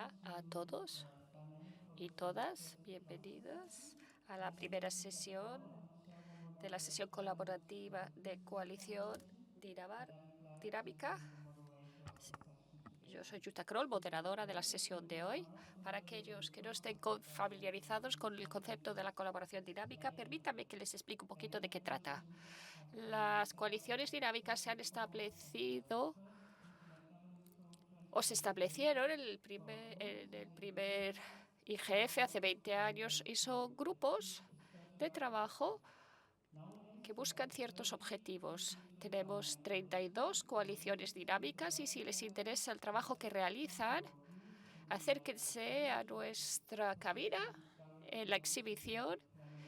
Hola a todos y todas, bienvenidas a la primera sesión de la sesión colaborativa de Coalición Dinámica. Yo soy Jutta Kroll, moderadora de la sesión de hoy. Para aquellos que no estén familiarizados con el concepto de la colaboración dinámica, permítanme que les explique un poquito de qué trata. Las coaliciones dinámicas se han establecido o se establecieron en el primer IGF hace 20 años y son grupos de trabajo que buscan ciertos objetivos. Tenemos 32 coaliciones dinámicas y si les interesa el trabajo que realizan, acérquense a nuestra cabina en la exhibición.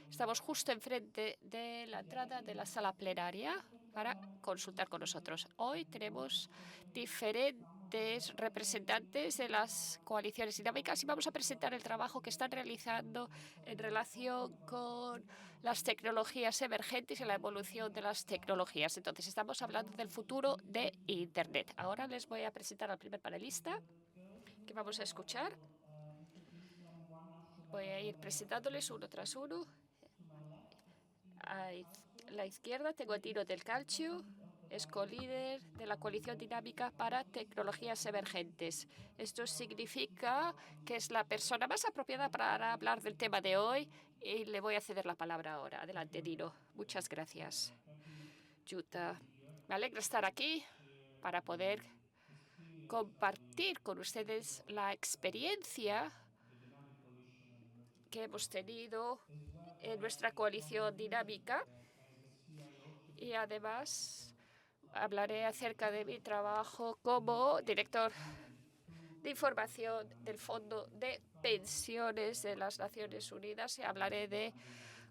Estamos justo enfrente de la entrada de la sala plenaria para consultar con nosotros. Hoy tenemos diferentes representantes de las coaliciones dinámicas y vamos a presentar el trabajo que están realizando en relación con las tecnologías emergentes y la evolución de las tecnologías. Entonces, estamos hablando del futuro de Internet. Ahora les voy a presentar al primer panelista que vamos a escuchar. Voy a ir presentándoles uno tras uno. A la izquierda tengo a Tino Del Calcio, es co-líder de la Coalición Dinámica para Tecnologías Emergentes. Esto significa que es la persona más apropiada para hablar del tema de hoy y le voy a ceder la palabra ahora. Adelante, Tino. Muchas gracias, Jutta. Me alegra estar aquí para poder compartir con ustedes la experiencia que hemos tenido en nuestra coalición dinámica y además hablaré acerca de mi trabajo como director de información del Fondo de Pensiones de las Naciones Unidas y hablaré de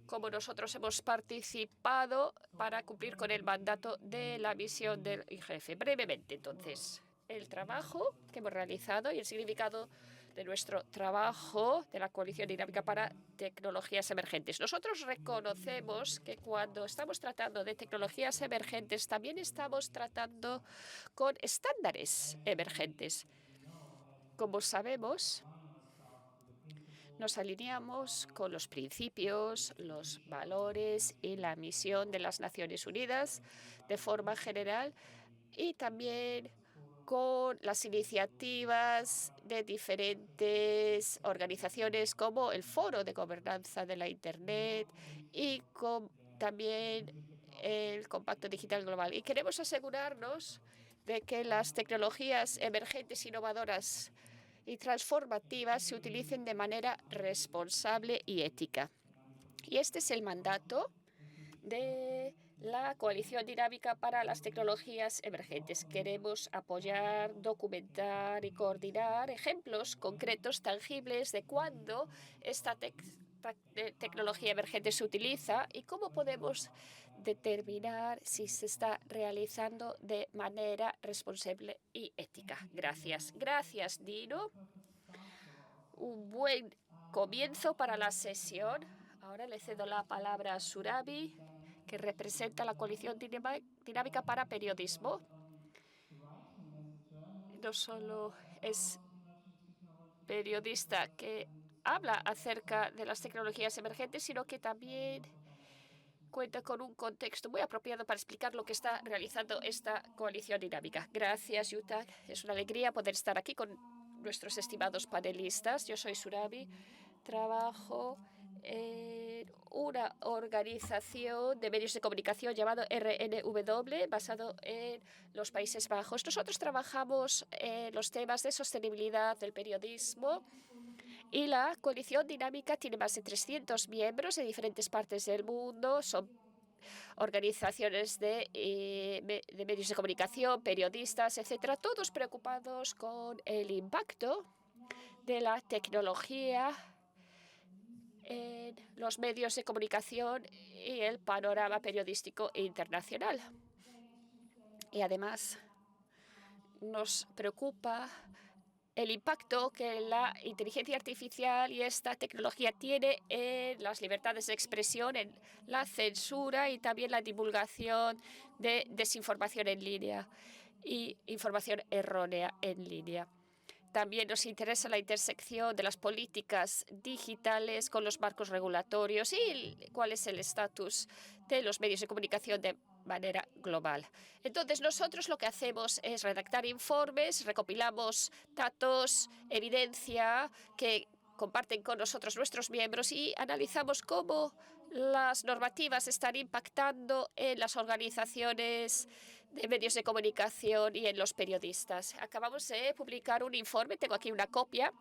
cómo nosotros hemos participado para cumplir con el mandato de la misión del IGF. Brevemente, entonces, el trabajo que hemos realizado y el significado de nuestro trabajo de la Coalición Dinámica para Tecnologías Emergentes. Nosotros reconocemos que cuando estamos tratando de tecnologías emergentes, también estamos tratando con estándares emergentes. Como sabemos, nos alineamos con los principios, los valores y la misión de las Naciones Unidas de forma general y también con las iniciativas de diferentes organizaciones como el Foro de Gobernanza de la Internet y también el Compacto Digital Global. Y queremos asegurarnos de que las tecnologías emergentes innovadoras y transformativas se utilicen de manera responsable y ética. Y este es el mandato de la Coalición Dinámica para las Tecnologías Emergentes. Queremos apoyar, documentar y coordinar ejemplos concretos, tangibles de cuándo esta tecnología emergente se utiliza y cómo podemos determinar si se está realizando de manera responsable y ética. Gracias. Gracias, Dino. Un buen comienzo para la sesión. Ahora le cedo la palabra a Surabhi, que representa la Coalición Dinámica para Periodismo. No solo es periodista que habla acerca de las tecnologías emergentes, sino que también cuenta con un contexto muy apropiado para explicar lo que está realizando esta coalición dinámica. Gracias, Jutta. Es una alegría poder estar aquí con nuestros estimados panelistas. Yo soy Surabhi, trabajo en una organización de medios de comunicación llamado RNW, basado en los Países Bajos. Nosotros trabajamos en los temas de sostenibilidad del periodismo y la coalición dinámica tiene más de 300 miembros de diferentes partes del mundo. Son organizaciones de medios de comunicación, periodistas, etcétera, todos preocupados con el impacto de la tecnología en los medios de comunicación y el panorama periodístico internacional. Y además nos preocupa el impacto que la inteligencia artificial y esta tecnología tiene en las libertades de expresión, en la censura y también la divulgación de desinformación en línea y información errónea en línea. También nos interesa la intersección de las políticas digitales con los marcos regulatorios y cuál es el estatus de los medios de comunicación de manera global. Entonces, nosotros lo que hacemos es redactar informes, recopilamos datos, evidencia que comparten con nosotros nuestros miembros y analizamos cómo las normativas están impactando en las organizaciones de medios de comunicación y en los periodistas. Acabamos de publicar un informe, tengo aquí una copia,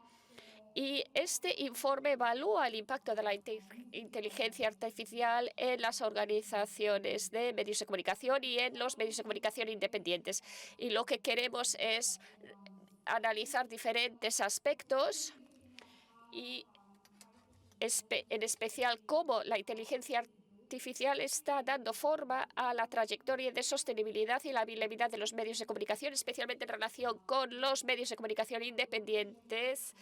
y este informe evalúa el impacto de la inteligencia artificial en las organizaciones de medios de comunicación y en los medios de comunicación independientes. Y lo que queremos es analizar diferentes aspectos y en especial cómo la inteligencia artificial está dando forma a la trayectoria de sostenibilidad y la viabilidad de los medios de comunicación, especialmente en relación con los medios de comunicación independientes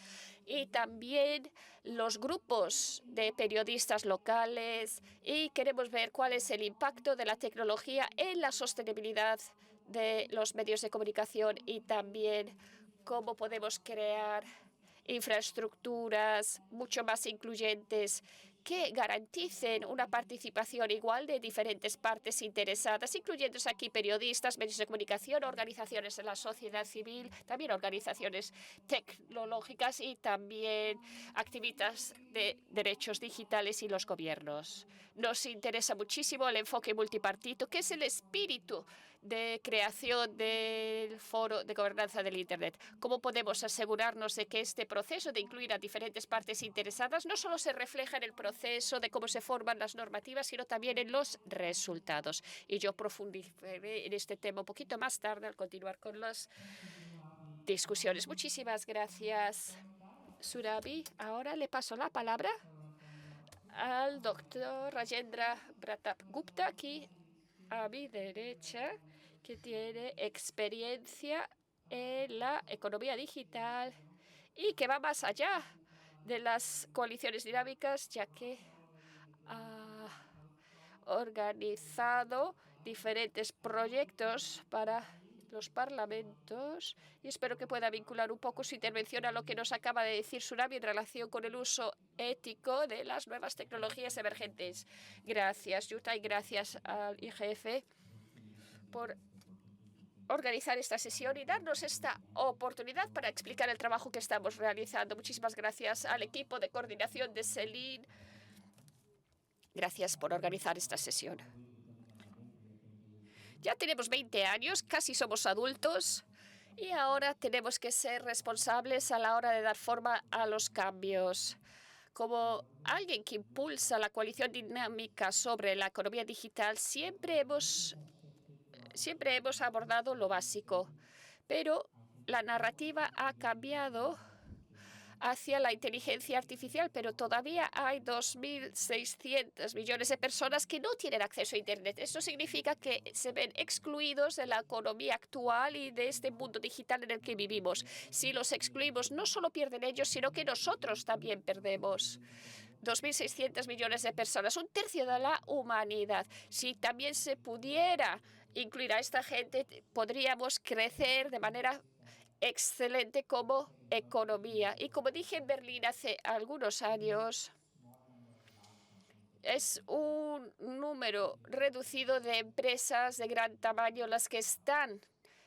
y también los grupos de periodistas locales. Y queremos ver cuál es el impacto de la tecnología en la sostenibilidad de los medios de comunicación y también cómo podemos crear infraestructuras mucho más incluyentes que garanticen una participación igual de diferentes partes interesadas, incluyendo aquí periodistas, medios de comunicación, organizaciones de la sociedad civil, también organizaciones tecnológicas y también activistas de derechos digitales y los gobiernos. Nos interesa muchísimo el enfoque multipartito, que es el espíritu de creación del Foro de Gobernanza del Internet. ¿Cómo podemos asegurarnos de que este proceso de incluir a diferentes partes interesadas no solo se refleja en el proceso de cómo se forman las normativas, sino también en los resultados? Y yo profundizaré en este tema un poquito más tarde al continuar con las discusiones. Muchísimas gracias, Surabhi. Ahora le paso la palabra al doctor Rajendra Pratap Gupta, aquí a mi derecha, que tiene experiencia en la economía digital y que va más allá de las coaliciones dinámicas, ya que ha organizado diferentes proyectos para los parlamentos y espero que pueda vincular un poco su intervención a lo que nos acaba de decir Surabhi en relación con el uso ético de las nuevas tecnologías emergentes. Gracias, Jutta, y gracias al IGF por organizar esta sesión y darnos esta oportunidad para explicar el trabajo que estamos realizando. Muchísimas gracias al equipo de coordinación de CELIN. Gracias por organizar esta sesión. Ya tenemos 20 años, casi somos adultos, y ahora tenemos que ser responsables a la hora de dar forma a los cambios. Como alguien que impulsa la coalición dinámica sobre la economía digital, siempre hemos abordado lo básico, pero la narrativa ha cambiado hacia la inteligencia artificial, pero todavía hay 2.600 millones de personas que no tienen acceso a Internet. Eso significa que se ven excluidos de la economía actual y de este mundo digital en el que vivimos. Si los excluimos, no solo pierden ellos, sino que nosotros también perdemos. 2.600 millones de personas, un tercio de la humanidad. Si también se pudiera incluir a esta gente, podríamos crecer de manera excelente como economía. Y como dije en Berlín hace algunos años, es un número reducido de empresas de gran tamaño las que están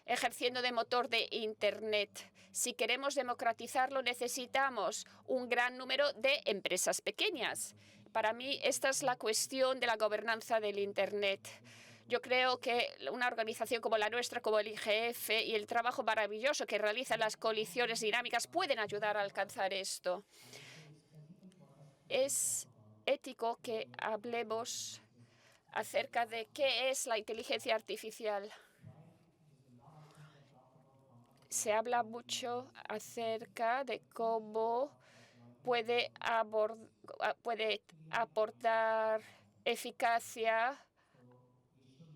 ejerciendo de motor de Internet. Si queremos democratizarlo, necesitamos un gran número de empresas pequeñas. Para mí, esta es la cuestión de la gobernanza del Internet. Yo creo que una organización como la nuestra, como el IGF, y el trabajo maravilloso que realizan las coaliciones dinámicas pueden ayudar a alcanzar esto. Es ético que hablemos acerca de qué es la inteligencia artificial. Se habla mucho acerca de cómo puede aportar eficacia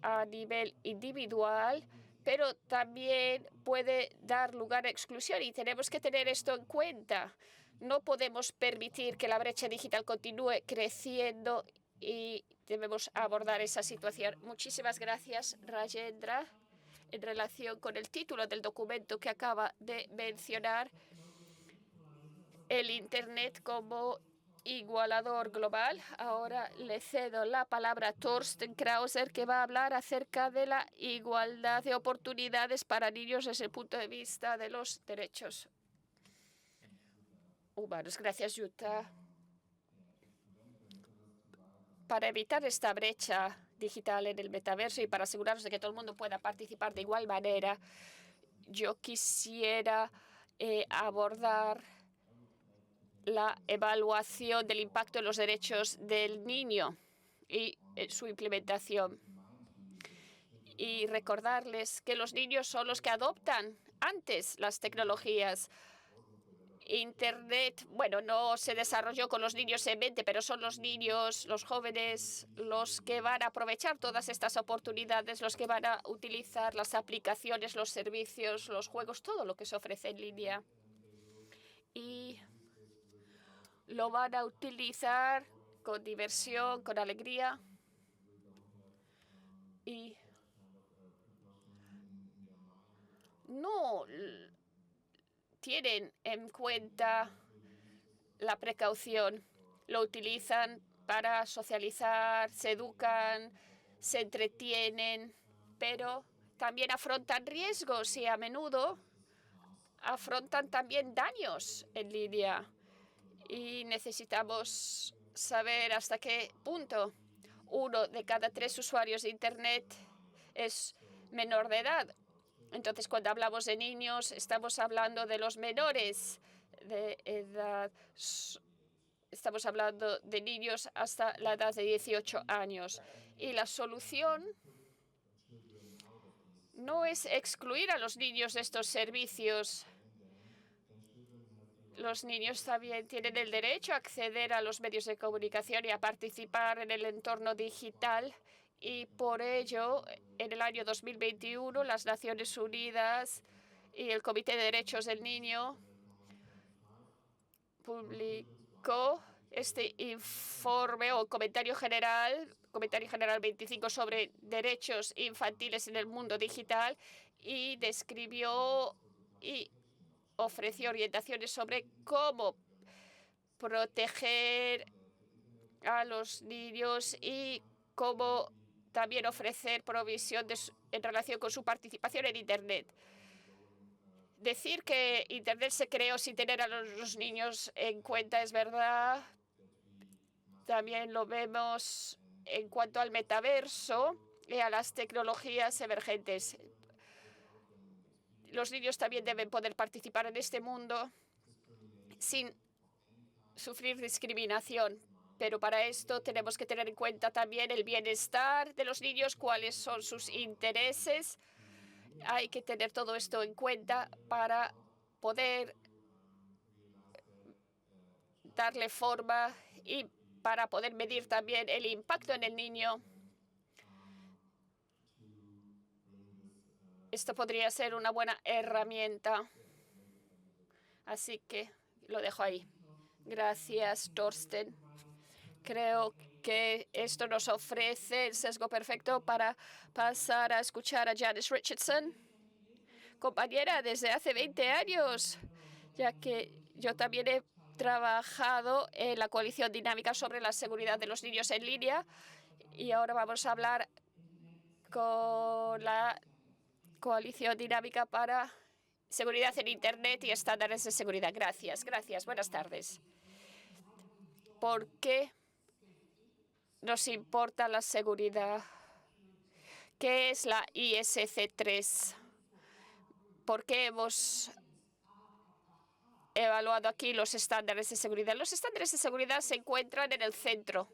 a nivel individual, pero también puede dar lugar a exclusión y tenemos que tener esto en cuenta. No podemos permitir que la brecha digital continúe creciendo y debemos abordar esa situación. Muchísimas gracias, Rajendra. En relación con el título del documento que acaba de mencionar, el Internet como igualador global. Ahora le cedo la palabra a Thorsten Krauser, que va a hablar acerca de la igualdad de oportunidades para niños desde el punto de vista de los derechos humanos. Gracias, Jutta. Para evitar esta brecha digital en el metaverso y para asegurarnos de que todo el mundo pueda participar de igual manera, yo quisiera abordar la evaluación del impacto en los derechos del niño y su implementación. Y recordarles que los niños son los que adoptan antes las tecnologías. Internet, bueno, no se desarrolló con los niños en mente, pero son los niños, los jóvenes, los que van a aprovechar todas estas oportunidades, los que van a utilizar las aplicaciones, los servicios, los juegos, todo lo que se ofrece en línea. Y lo van a utilizar con diversión, con alegría. Y no tienen en cuenta la precaución. Lo utilizan para socializar, se educan, se entretienen, pero también afrontan riesgos y a menudo afrontan también daños en línea. Y necesitamos saber hasta qué punto 1 de cada 3 usuarios de Internet es menor de edad. Entonces, cuando hablamos de niños, estamos hablando de los menores de edad. Estamos hablando de niños hasta la edad de 18 años. Y la solución no es excluir a los niños de estos servicios. Los niños también tienen el derecho a acceder a los medios de comunicación y a participar en el entorno digital. Y por ello, en el año 2021, las Naciones Unidas y el Comité de Derechos del Niño publicó este informe o comentario general 25 sobre derechos infantiles en el mundo digital y describió y ofreció orientaciones sobre cómo proteger a los niños y cómo también ofrecer provisión en relación con su participación en Internet. Decir que Internet se creó sin tener a los niños en cuenta es verdad. También lo vemos en cuanto al metaverso y a las tecnologías emergentes. Los niños también deben poder participar en este mundo sin sufrir discriminación. Pero para esto tenemos que tener en cuenta también el bienestar de los niños, cuáles son sus intereses. Hay que tener todo esto en cuenta para poder darle forma y para poder medir también el impacto en el niño. Esto podría ser una buena herramienta. Así que lo dejo ahí. Gracias, Thorsten. Creo que esto nos ofrece el sesgo perfecto para pasar a escuchar a Janice Richardson, compañera desde hace 20 años, ya que yo también he trabajado en la coalición dinámica sobre la seguridad de los niños en línea y ahora vamos a hablar con la coalición dinámica para seguridad en Internet y estándares de seguridad. Gracias. Buenas tardes. ¿Por qué nos importa la seguridad? ¿Qué es la ISC3? ¿Por qué hemos evaluado aquí los estándares de seguridad? Los estándares de seguridad se encuentran en el centro.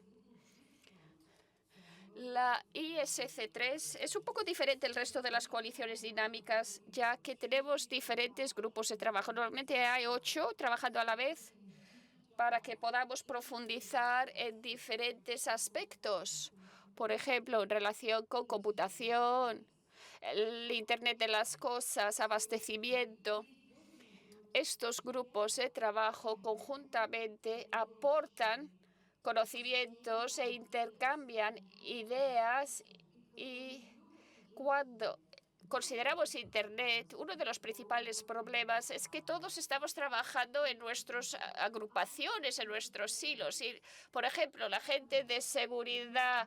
La ISC3 es un poco diferente del resto de las coaliciones dinámicas, ya que tenemos diferentes grupos de trabajo. Normalmente hay 8 trabajando a la vez para que podamos profundizar en diferentes aspectos. Por ejemplo, en relación con computación, el Internet de las cosas, abastecimiento. Estos grupos de trabajo conjuntamente aportan conocimientos e intercambian ideas y cuando consideramos Internet, uno de los principales problemas es que todos estamos trabajando en nuestras agrupaciones, en nuestros silos. Y, por ejemplo, la gente de seguridad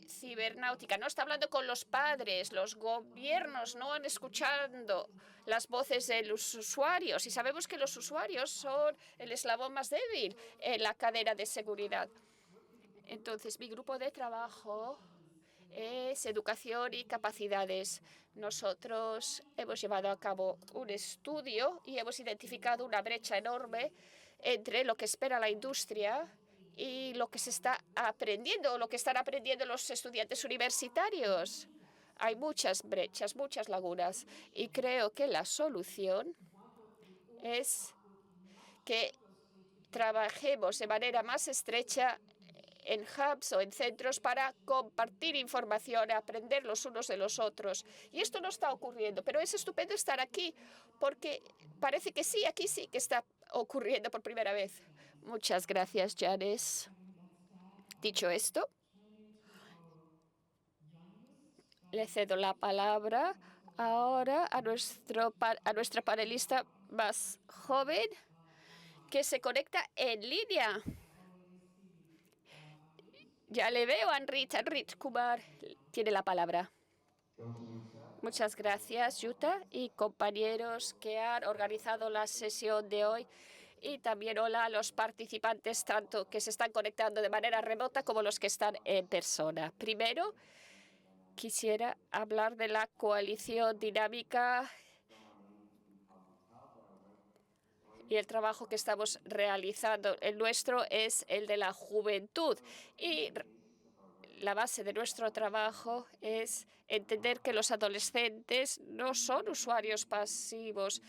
cibernáutica no está hablando con los padres, los gobiernos no han escuchado las voces de los usuarios y sabemos que los usuarios son el eslabón más débil en la cadena de seguridad. Entonces, mi grupo de trabajo es educación y capacidades. Nosotros hemos llevado a cabo un estudio y hemos identificado una brecha enorme entre lo que espera la industria y lo que se está aprendiendo, lo que están aprendiendo los estudiantes universitarios. Hay muchas brechas, muchas lagunas, y creo que la solución es que trabajemos de manera más estrecha en hubs o en centros para compartir información, aprender los unos de los otros. Y esto no está ocurriendo, pero es estupendo estar aquí porque parece que sí, aquí sí que está ocurriendo por primera vez. Muchas gracias, Janice. Dicho esto, le cedo la palabra ahora a nuestra panelista más joven que se conecta en línea. Ya le veo, Anrit Kumar tiene la palabra. Muchas gracias, Yuta, y compañeros que han organizado la sesión de hoy. Y también hola a los participantes, tanto que se están conectando de manera remota como los que están en persona. Primero, quisiera hablar de la coalición dinámica y el trabajo que estamos realizando. El nuestro es el de la juventud. Y la base de nuestro trabajo es entender que los adolescentes no son usuarios pasivos.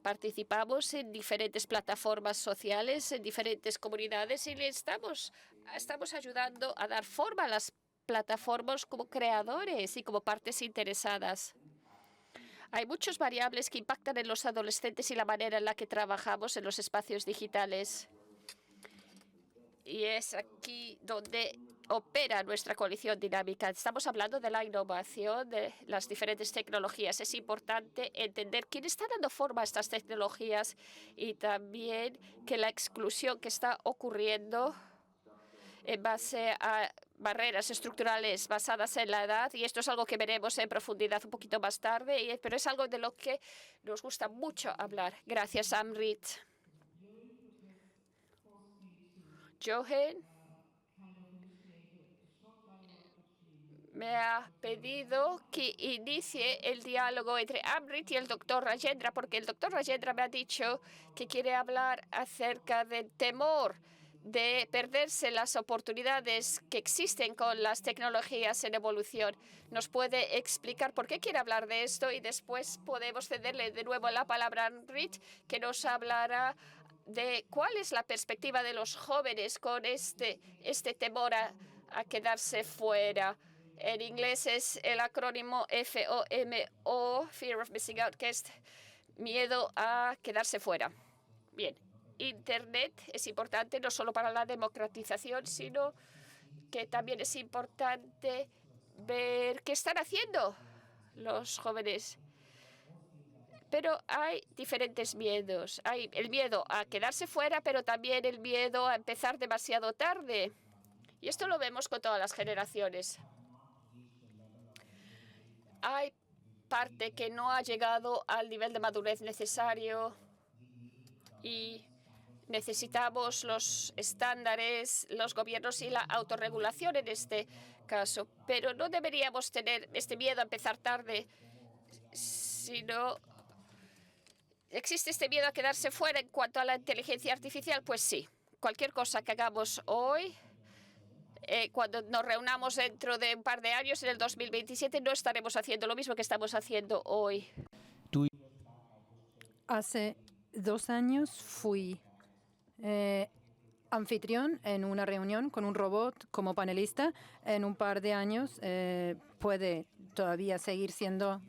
Participamos en diferentes plataformas sociales, en diferentes comunidades y le estamos ayudando a dar forma a las plataformas como creadores y como partes interesadas. Hay muchas variables que impactan en los adolescentes y la manera en la que trabajamos en los espacios digitales. Y es aquí donde opera nuestra coalición dinámica. Estamos hablando de la innovación de las diferentes tecnologías. Es importante entender quién está dando forma a estas tecnologías y también que la exclusión que está ocurriendo en base a barreras estructurales basadas en la edad, y esto es algo que veremos en profundidad un poquito más tarde, pero es algo de lo que nos gusta mucho hablar. Gracias, Amrit. Jochen me ha pedido que inicie el diálogo entre Amrit y el doctor Rajendra, porque el doctor Rajendra me ha dicho que quiere hablar acerca del temor de perderse las oportunidades que existen con las tecnologías en evolución. ¿Nos puede explicar por qué quiere hablar de esto? Y después podemos cederle de nuevo la palabra a Amrit, que nos hablará de cuál es la perspectiva de los jóvenes con este temor a quedarse fuera. En inglés es el acrónimo FOMO, Fear of Missing Out, que es miedo a quedarse fuera. Bien, Internet es importante no solo para la democratización, sino que también es importante ver qué están haciendo los jóvenes. Pero hay diferentes miedos. Hay el miedo a quedarse fuera, pero también el miedo a empezar demasiado tarde. Y esto lo vemos con todas las generaciones. Hay parte que no ha llegado al nivel de madurez necesario y necesitamos los estándares, los gobiernos y la autorregulación en este caso. Pero no deberíamos tener este miedo a empezar tarde, sino ¿existe este miedo a quedarse fuera en cuanto a la inteligencia artificial? Pues sí. Cualquier cosa que hagamos hoy, cuando nos reunamos dentro de un par de años, en el 2027, no estaremos haciendo lo mismo que estamos haciendo hoy. Hace 2 años fui anfitrión en una reunión con un robot como panelista. En un par de años puede todavía seguir siendo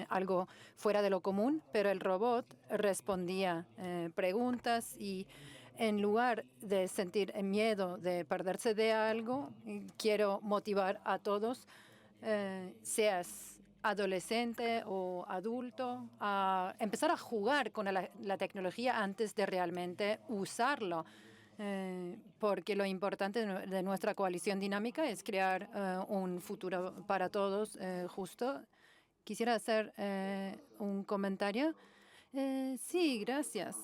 algo fuera de lo común, pero el robot respondía preguntas y en lugar de sentir miedo de perderse de algo, quiero motivar a todos seas adolescente o adulto, a empezar a jugar con la tecnología antes de realmente usarlo. Porque lo importante de nuestra coalición dinámica es crear un futuro para todos justo. Quisiera hacer un comentario. Sí, gracias.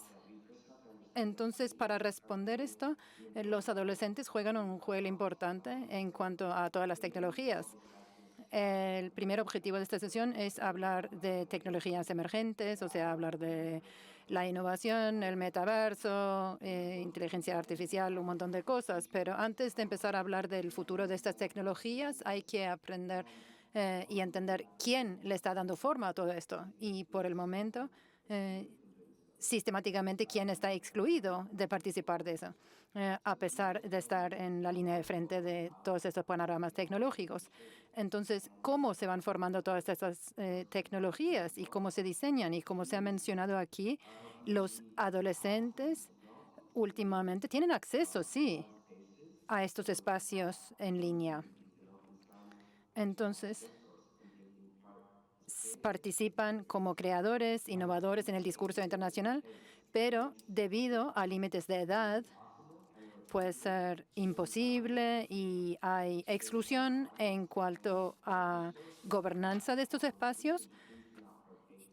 Entonces, para responder esto, los adolescentes juegan un juego importante en cuanto a todas las tecnologías. El primer objetivo de esta sesión es hablar de tecnologías emergentes, o sea, hablar de la innovación, el metaverso, inteligencia artificial, un montón de cosas. Pero antes de empezar a hablar del futuro de estas tecnologías, hay que aprender y entender quién le está dando forma a todo esto. Y por el momento, sistemáticamente, quién está excluido de participar de eso, a pesar de estar en la línea de frente de todos estos panoramas tecnológicos. Entonces, ¿cómo se van formando todas estas tecnologías y cómo se diseñan? Y como se ha mencionado aquí, los adolescentes últimamente tienen acceso, sí, a estos espacios en línea. Entonces, participan como creadores, innovadores en el discurso internacional, pero debido a límites de edad, puede ser imposible y hay exclusión en cuanto a gobernanza de estos espacios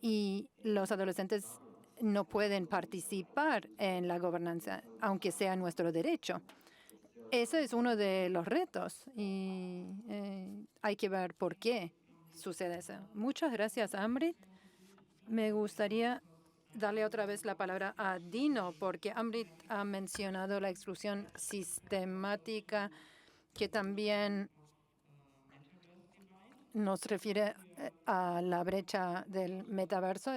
y los adolescentes no pueden participar en la gobernanza, aunque sea nuestro derecho. Ese es uno de los retos y hay que ver por qué sucede eso. Muchas gracias, Amrit. Me gustaría darle otra vez la palabra a Dino, porque Amrit ha mencionado la exclusión sistemática que también nos refiere a la brecha del metaverso.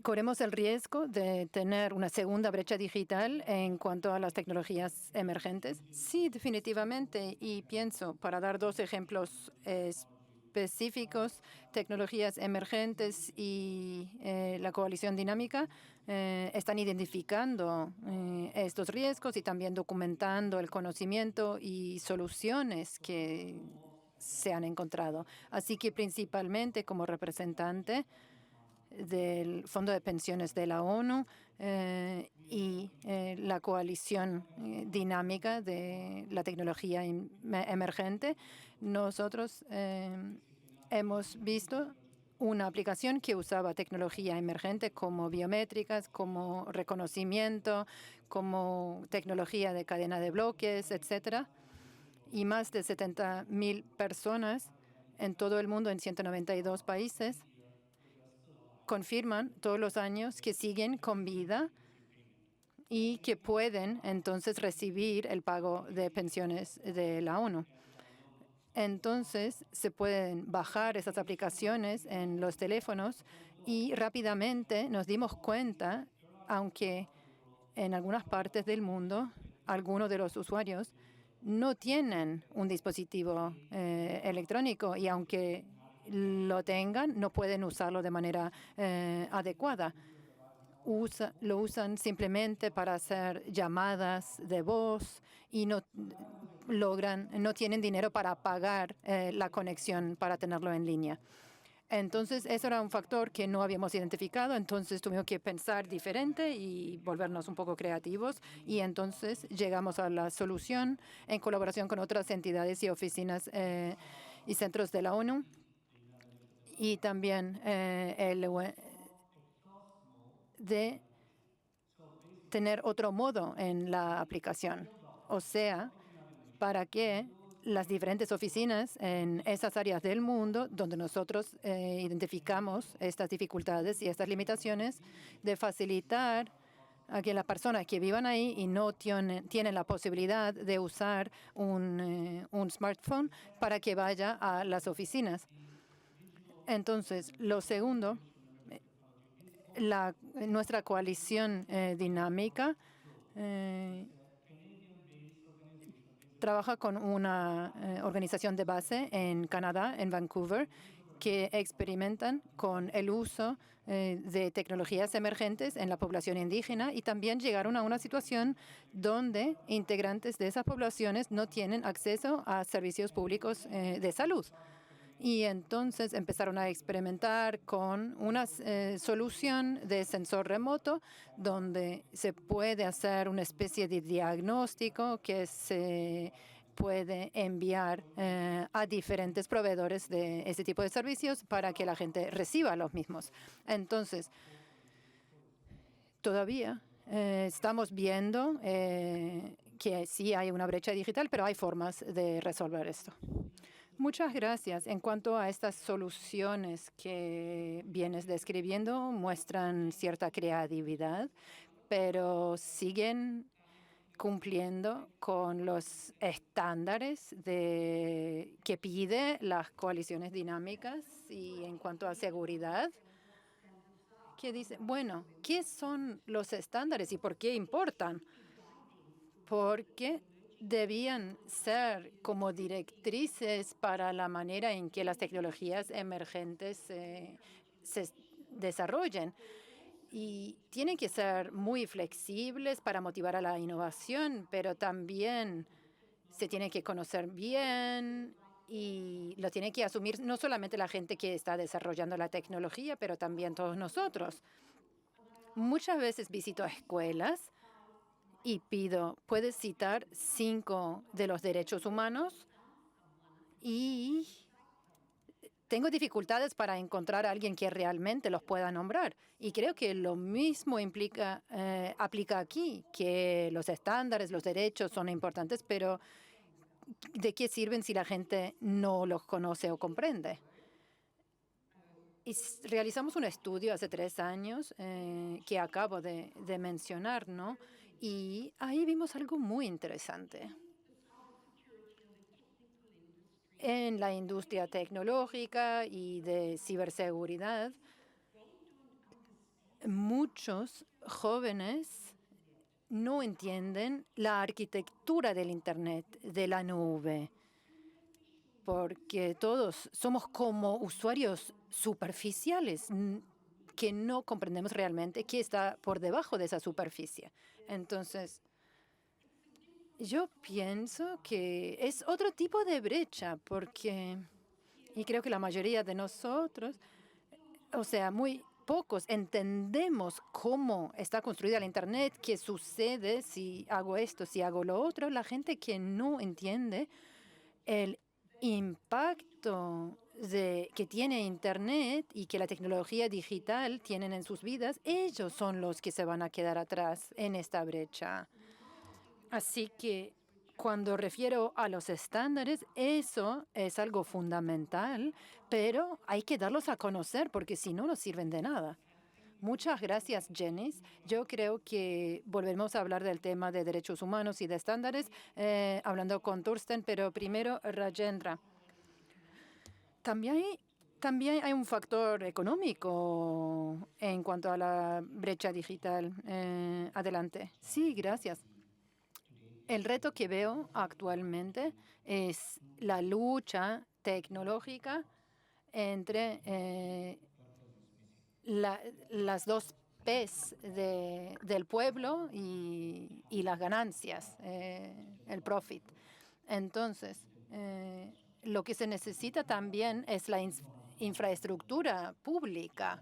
Corremos el riesgo de tener una segunda brecha digital en cuanto a las tecnologías emergentes. Sí, definitivamente. Y pienso, para dar dos ejemplos específicos, tecnologías emergentes y la coalición dinámica están identificando estos riesgos y también documentando el conocimiento y soluciones que se han encontrado. Así que principalmente como representante del Fondo de Pensiones de la ONU y la coalición dinámica de la tecnología emergente, nosotros hemos visto una aplicación que usaba tecnología emergente como biométricas, como reconocimiento, como tecnología de cadena de bloques, etcétera, y más de 70,000 personas en todo el mundo, en 192 países, confirman todos los años que siguen con vida y que pueden entonces recibir el pago de pensiones de la ONU. Entonces, se pueden bajar esas aplicaciones en los teléfonos y rápidamente nos dimos cuenta, aunque en algunas partes del mundo, algunos de los usuarios no tienen un dispositivo electrónico y aunque lo tengan, no pueden usarlo de manera adecuada. Lo usan simplemente para hacer llamadas de voz y no tienen dinero para pagar la conexión para tenerlo en línea. Entonces, eso era un factor que no habíamos identificado, entonces tuvimos que pensar diferente y volvernos un poco creativos y entonces llegamos a la solución en colaboración con otras entidades y oficinas y centros de la ONU y también de tener otro modo en la aplicación. O sea, para que las diferentes oficinas en esas áreas del mundo donde nosotros identificamos estas dificultades y estas limitaciones, de facilitar a que las personas que vivan ahí y no tienen la posibilidad de usar un smartphone para que vaya a las oficinas. Entonces, lo segundo, nuestra coalición dinámica trabaja con una organización de base en Canadá, en Vancouver, que experimentan con el uso de tecnologías emergentes en la población indígena, y también llegaron a una situación donde integrantes de esas poblaciones no tienen acceso a servicios públicos de salud. Y entonces empezaron a experimentar con una solución de sensor remoto donde se puede hacer una especie de diagnóstico que se puede enviar a diferentes proveedores de ese tipo de servicios para que la gente reciba los mismos. Entonces, todavía estamos viendo que sí hay una brecha digital, pero hay formas de resolver esto. Muchas gracias. En cuanto a estas soluciones que vienes describiendo, muestran cierta creatividad, pero siguen cumpliendo con los estándares que pide las coaliciones dinámicas. Y en cuanto a seguridad, ¿qué dice? Bueno, ¿qué son los estándares y por qué importan? Porque debían ser como directrices para la manera en que las tecnologías emergentes se desarrollen. Y tienen que ser muy flexibles para motivar a la innovación, pero también se tiene que conocer bien y lo tiene que asumir no solamente la gente que está desarrollando la tecnología, pero también todos nosotros. Muchas veces visito escuelas y pido, ¿puedes citar 5 de los derechos humanos? Y tengo dificultades para encontrar a alguien que realmente los pueda nombrar. Y creo que lo mismo aplica aquí, que los estándares, los derechos son importantes, pero ¿de qué sirven si la gente no los conoce o comprende? Y realizamos un estudio hace 3 años que acabo de mencionar, ¿no? Y ahí vimos algo muy interesante. En la industria tecnológica y de ciberseguridad, muchos jóvenes no entienden la arquitectura del Internet, de la nube, porque todos somos como usuarios superficiales que no comprendemos realmente qué está por debajo de esa superficie. Entonces, yo pienso que es otro tipo de brecha, y creo que la mayoría de nosotros, o sea, muy pocos entendemos cómo está construida la Internet, qué sucede si hago esto, si hago lo otro. La gente que no entiende el impacto que tiene Internet y que la tecnología digital tienen en sus vidas, ellos son los que se van a quedar atrás en esta brecha. Así que cuando refiero a los estándares, eso es algo fundamental, pero hay que darlos a conocer porque si no, no sirven de nada. Muchas gracias, Janice. Yo creo que volveremos a hablar del tema de derechos humanos y de estándares, hablando con Thorsten, pero primero Rajendra. También hay un factor económico en cuanto a la brecha digital. Adelante. Sí, gracias. El reto que veo actualmente es la lucha tecnológica entre las dos P's del pueblo y las ganancias, el profit. Entonces, lo que se necesita también es la infraestructura pública,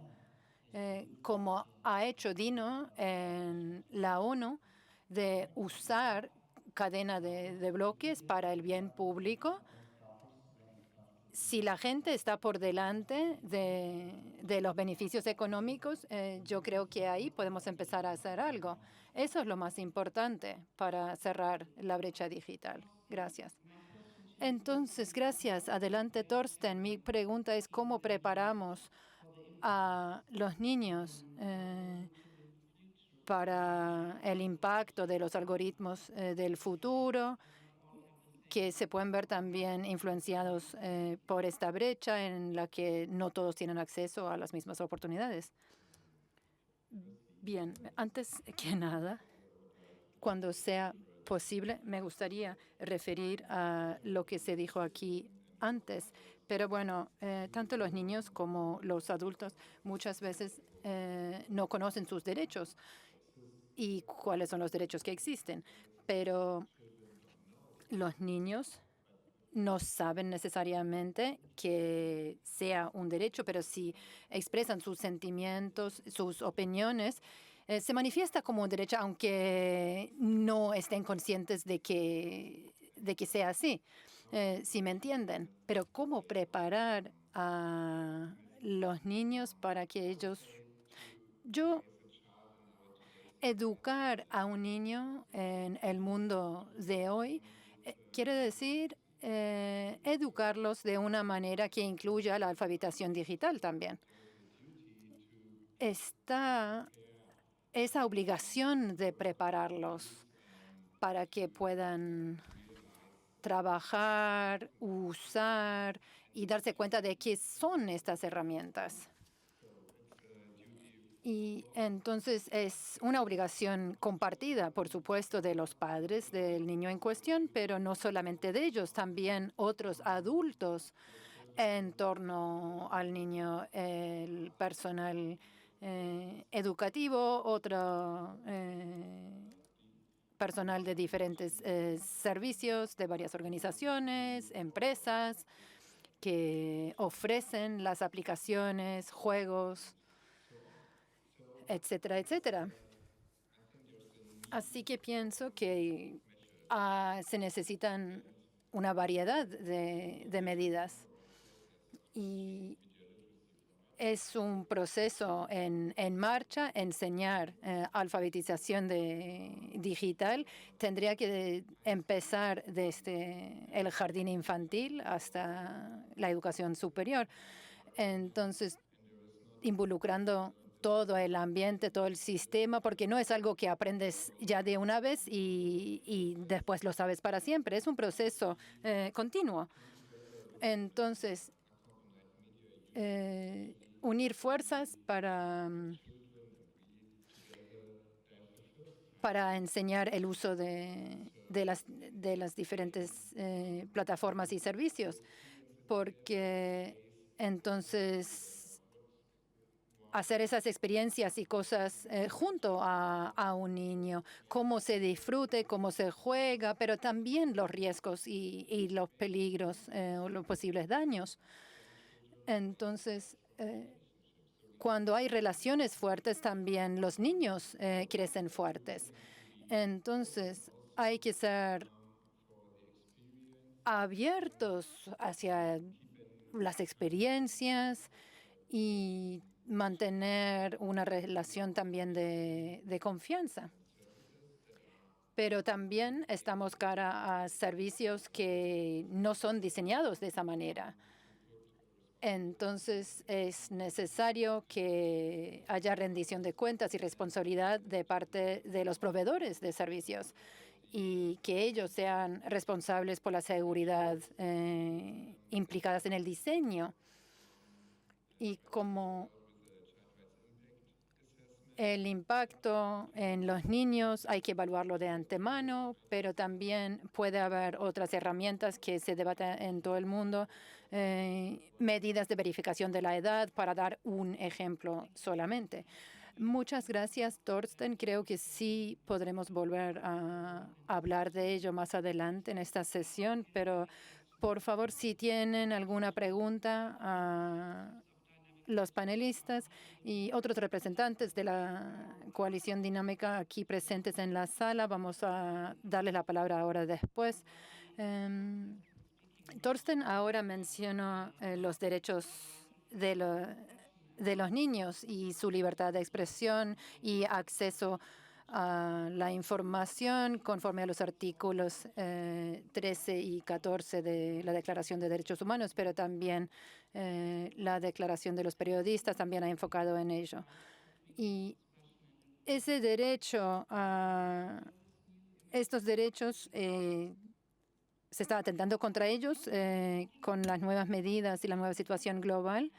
como ha hecho Dino en la ONU, de usar cadena de bloques para el bien público. Si la gente está por delante de los beneficios económicos, yo creo que ahí podemos empezar a hacer algo. Eso es lo más importante para cerrar la brecha digital. Gracias. Entonces, gracias. Adelante, Thorsten. Mi pregunta es cómo preparamos a los niños para el impacto de los algoritmos del futuro, que se pueden ver también influenciados por esta brecha en la que no todos tienen acceso a las mismas oportunidades. Bien, antes que nada, cuando sea posible, me gustaría referir a lo que se dijo aquí antes. Pero bueno, tanto los niños como los adultos muchas veces no conocen sus derechos y cuáles son los derechos que existen. Pero los niños no saben necesariamente que sea un derecho, pero si expresan sus sentimientos, sus opiniones, se manifiesta como un derecho, aunque no estén conscientes de que sea así, si me entienden. Pero ¿cómo preparar a los niños para que ellos... Educar a un niño en el mundo de hoy quiere decir educarlos de una manera que incluya la alfabetización digital también. Está esa obligación de prepararlos para que puedan trabajar, usar y darse cuenta de qué son estas herramientas. Y entonces es una obligación compartida, por supuesto, de los padres del niño en cuestión, pero no solamente de ellos, también otros adultos en torno al niño, el personal educativo, otro personal de diferentes servicios, de varias organizaciones, empresas que ofrecen las aplicaciones, juegos, etcétera, etcétera. Así que pienso que se necesitan una variedad de medidas. Y es un proceso en marcha, enseñar alfabetización digital. Tendría que empezar desde el jardín infantil hasta la educación superior. Entonces, involucrando todo el ambiente, todo el sistema, porque no es algo que aprendes ya de una vez y después lo sabes para siempre. Es un proceso continuo. Entonces, unir fuerzas para enseñar el uso de las diferentes plataformas y servicios, porque entonces hacer esas experiencias y cosas junto a un niño, cómo se disfrute, cómo se juega, pero también los riesgos y los peligros o los posibles daños. Entonces, cuando hay relaciones fuertes, también los niños crecen fuertes. Entonces, hay que ser abiertos hacia las experiencias y mantener una relación también de confianza. Pero también estamos cara a servicios que no son diseñados de esa manera. Entonces es necesario que haya rendición de cuentas y responsabilidad de parte de los proveedores de servicios y que ellos sean responsables por la seguridad implicadas en el diseño. Y como el impacto en los niños hay que evaluarlo de antemano, pero también puede haber otras herramientas que se debaten en todo el mundo, medidas de verificación de la edad, para dar un ejemplo solamente. Muchas gracias, Thorsten. Creo que sí podremos volver a hablar de ello más adelante en esta sesión, pero por favor, si tienen alguna pregunta a los panelistas y otros representantes de la coalición dinámica aquí presentes en la sala, vamos a darles la palabra ahora después. Thorsten ahora mencionó los derechos de los niños y su libertad de expresión y acceso a la información conforme a los artículos 13 y 14 de la Declaración de Derechos Humanos, pero también la Declaración de los Periodistas también ha enfocado en ello. Y ese derecho a estos derechos se está atentando contra ellos con las nuevas medidas y la nueva situación global.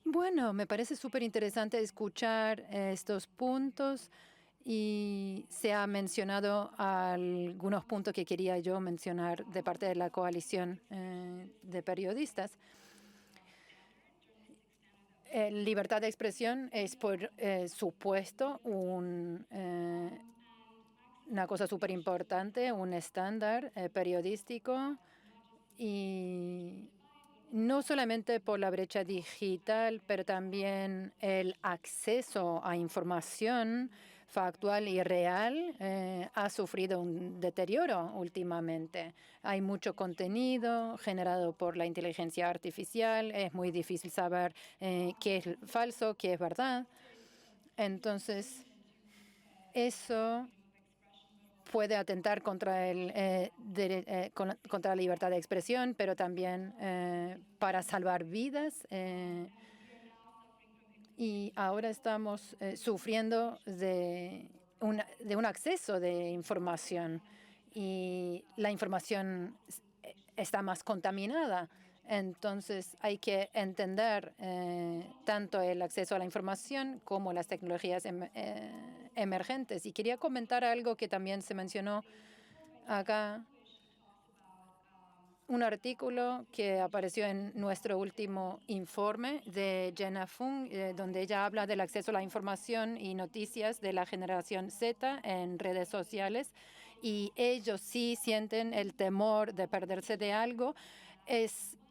Bueno, me parece súper interesante escuchar estos puntos Y se ha mencionado algunos puntos que quería yo mencionar de parte de la coalición de periodistas. Libertad de expresión es, por supuesto, una cosa súper importante, un estándar periodístico, y no solamente por la brecha digital, pero también el acceso a información factual y real ha sufrido un deterioro últimamente. Hay mucho contenido generado por la inteligencia artificial. Es muy difícil saber qué es falso, qué es verdad. Entonces, eso puede atentar contra contra la libertad de expresión, pero también para salvar vidas. Y ahora estamos sufriendo de un acceso de información, y la información está más contaminada. Entonces hay que entender tanto el acceso a la información como las tecnologías emergentes. Y quería comentar algo que también se mencionó acá, un artículo que apareció en nuestro último informe de Jenna Fung, donde ella habla del acceso a la información y noticias de la generación Z en redes sociales. Y ellos sí sienten el temor de perderse de algo.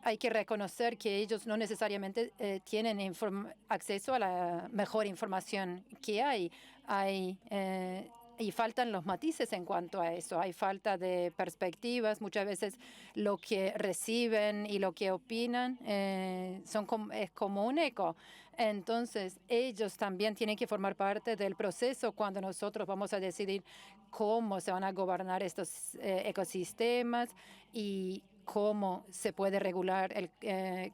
Hay que reconocer que ellos no necesariamente tienen acceso a la mejor información que hay. Y faltan los matices en cuanto a eso. Hay falta de perspectivas. Muchas veces lo que reciben y lo que opinan es como un eco. Entonces, ellos también tienen que formar parte del proceso cuando nosotros vamos a decidir cómo se van a gobernar estos ecosistemas y cómo se puede regular el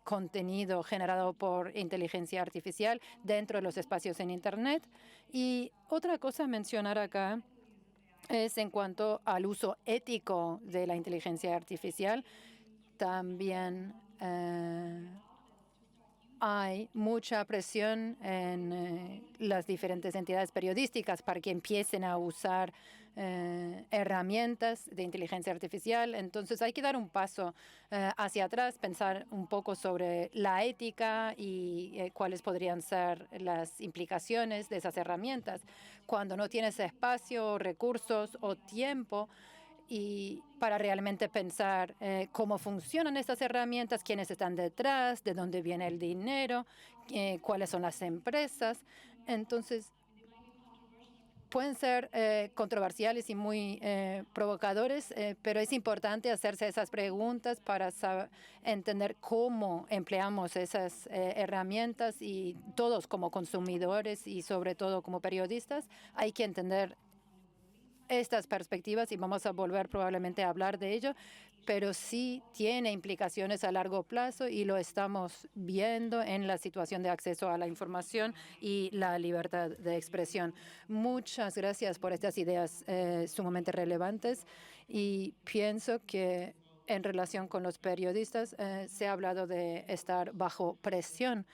contenido generado por inteligencia artificial dentro de los espacios en Internet. Y otra cosa a mencionar acá es en cuanto al uso ético de la inteligencia artificial. También hay mucha presión en las diferentes entidades periodísticas para que empiecen a usar herramientas de inteligencia artificial. Entonces hay que dar un paso hacia atrás, pensar un poco sobre la ética y cuáles podrían ser las implicaciones de esas herramientas. Cuando no tienes espacio, recursos o tiempo y para realmente pensar cómo funcionan estas herramientas, quiénes están detrás, de dónde viene el dinero, cuáles son las empresas. Entonces, pueden ser controversiales y muy provocadores, pero es importante hacerse esas preguntas para entender cómo empleamos esas herramientas, y todos como consumidores y sobre todo como periodistas hay que entender estas perspectivas, y vamos a volver probablemente a hablar de ello, pero sí tiene implicaciones a largo plazo y lo estamos viendo en la situación de acceso a la información y la libertad de expresión. Muchas gracias por estas ideas sumamente relevantes, y pienso que en relación con los periodistas se ha hablado de estar bajo presión,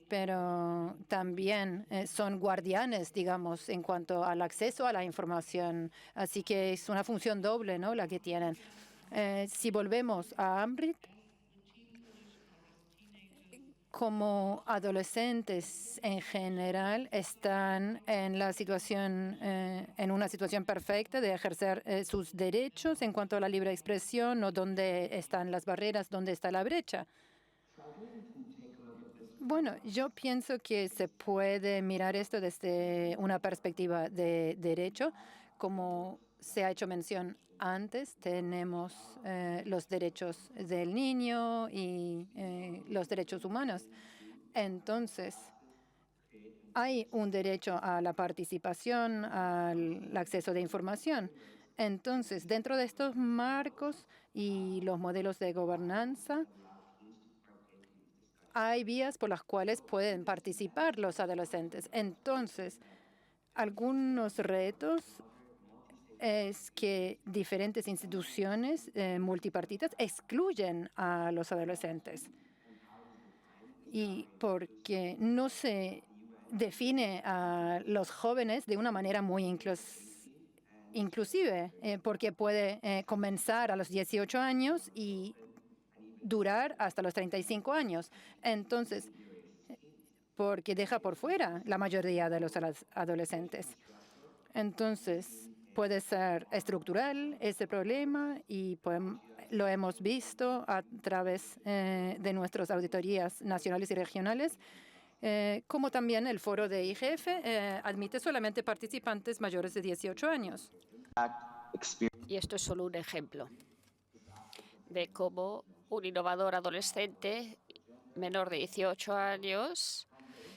pero también son guardianes, digamos, en cuanto al acceso a la información. Así que es una función doble, ¿no?, la que tienen. Si volvemos a Amrit, como adolescentes en general están en la situación, en una situación perfecta de ejercer sus derechos en cuanto a la libre expresión, o dónde están las barreras, dónde está la brecha. Bueno, yo pienso que se puede mirar esto desde una perspectiva de derecho. Como se ha hecho mención antes, tenemos los derechos del niño y los derechos humanos. Entonces, hay un derecho a la participación, al acceso de información. Entonces, dentro de estos marcos y los modelos de gobernanza, hay vías por las cuales pueden participar los adolescentes. Entonces, algunos retos es que diferentes instituciones multipartitas excluyen a los adolescentes, y porque no se define a los jóvenes de una manera muy inclusive, porque puede comenzar a los 18 años y durar hasta los 35 años. Entonces, porque deja por fuera la mayoría de los adolescentes. Entonces, puede ser estructural ese problema y lo hemos visto a través de nuestras auditorías nacionales y regionales, como también el foro de IGF admite solamente participantes mayores de 18 años. Y esto es solo un ejemplo de cómo un innovador adolescente menor de 18 años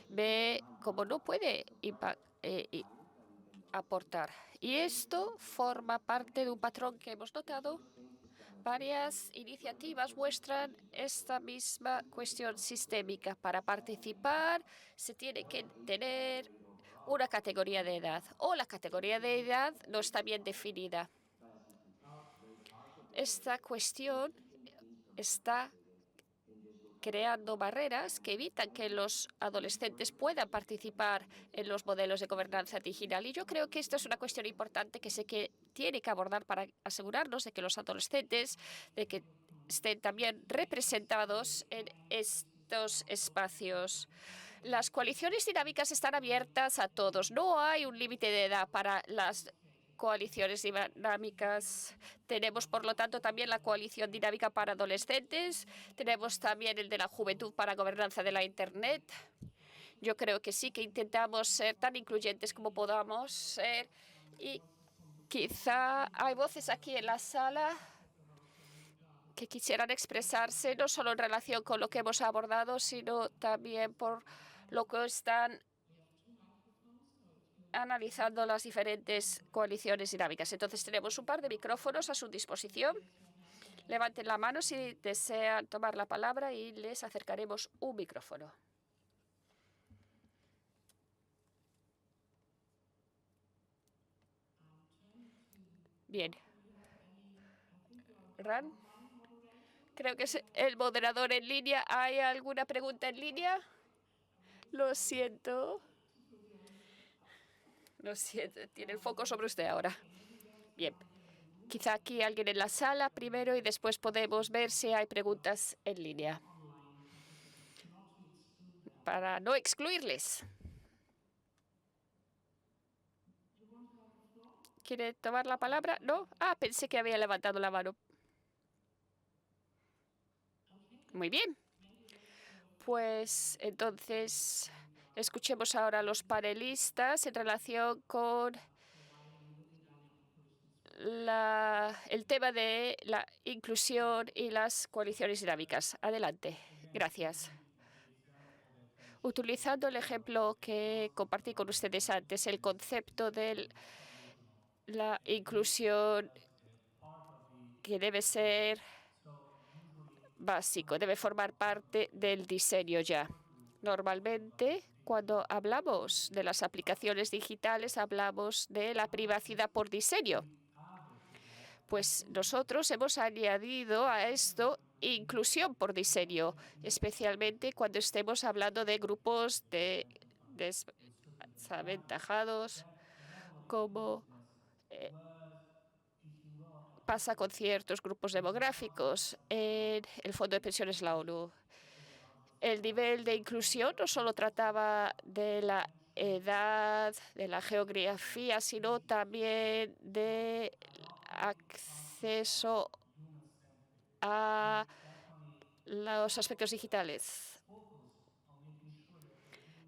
ve cómo no puede aportar. Y esto forma parte de un patrón que hemos notado. Varias iniciativas muestran esta misma cuestión sistémica. Para participar se tiene que tener una categoría de edad o la categoría de edad no está bien definida. Esta cuestión está creando barreras que evitan que los adolescentes puedan participar en los modelos de gobernanza digital. Y yo creo que esto es una cuestión importante que sé que tiene que abordar para asegurarnos de que los adolescentes estén también representados en estos espacios. Las coaliciones dinámicas están abiertas a todos. No hay un límite de edad para las coaliciones dinámicas. Tenemos, por lo tanto, también la coalición dinámica para adolescentes. Tenemos también el de la juventud para gobernanza de la Internet. Yo creo que sí que intentamos ser tan incluyentes como podamos ser. Y quizá hay voces aquí en la sala que quisieran expresarse no solo en relación con lo que hemos abordado, sino también por lo que están analizando las diferentes coaliciones dinámicas. Entonces, tenemos un par de micrófonos a su disposición. Levanten la mano si desean tomar la palabra y les acercaremos un micrófono. Bien. Ran, creo que es el moderador en línea. ¿Hay alguna pregunta en línea? Lo siento. Lo siento, tiene el foco sobre usted ahora. Bien. Quizá aquí alguien en la sala primero y después podemos ver si hay preguntas en línea. Para no excluirles. ¿Quiere tomar la palabra? ¿No? Ah, pensé que había levantado la mano. Muy bien. Pues entonces escuchemos ahora a los panelistas en relación con el tema de la inclusión y las coaliciones dinámicas. Adelante. Gracias. Utilizando el ejemplo que compartí con ustedes antes, el concepto de la inclusión que debe ser básico, debe formar parte del diseño ya. Normalmente, cuando hablamos de las aplicaciones digitales, hablamos de la privacidad por diseño. Pues nosotros hemos añadido a esto inclusión por diseño, especialmente cuando estemos hablando de grupos de desaventajados, como pasa con ciertos grupos demográficos en el Fondo de Pensiones de la ONU. El nivel de inclusión no solo trataba de la edad, de la geografía, sino también de acceso a los aspectos digitales.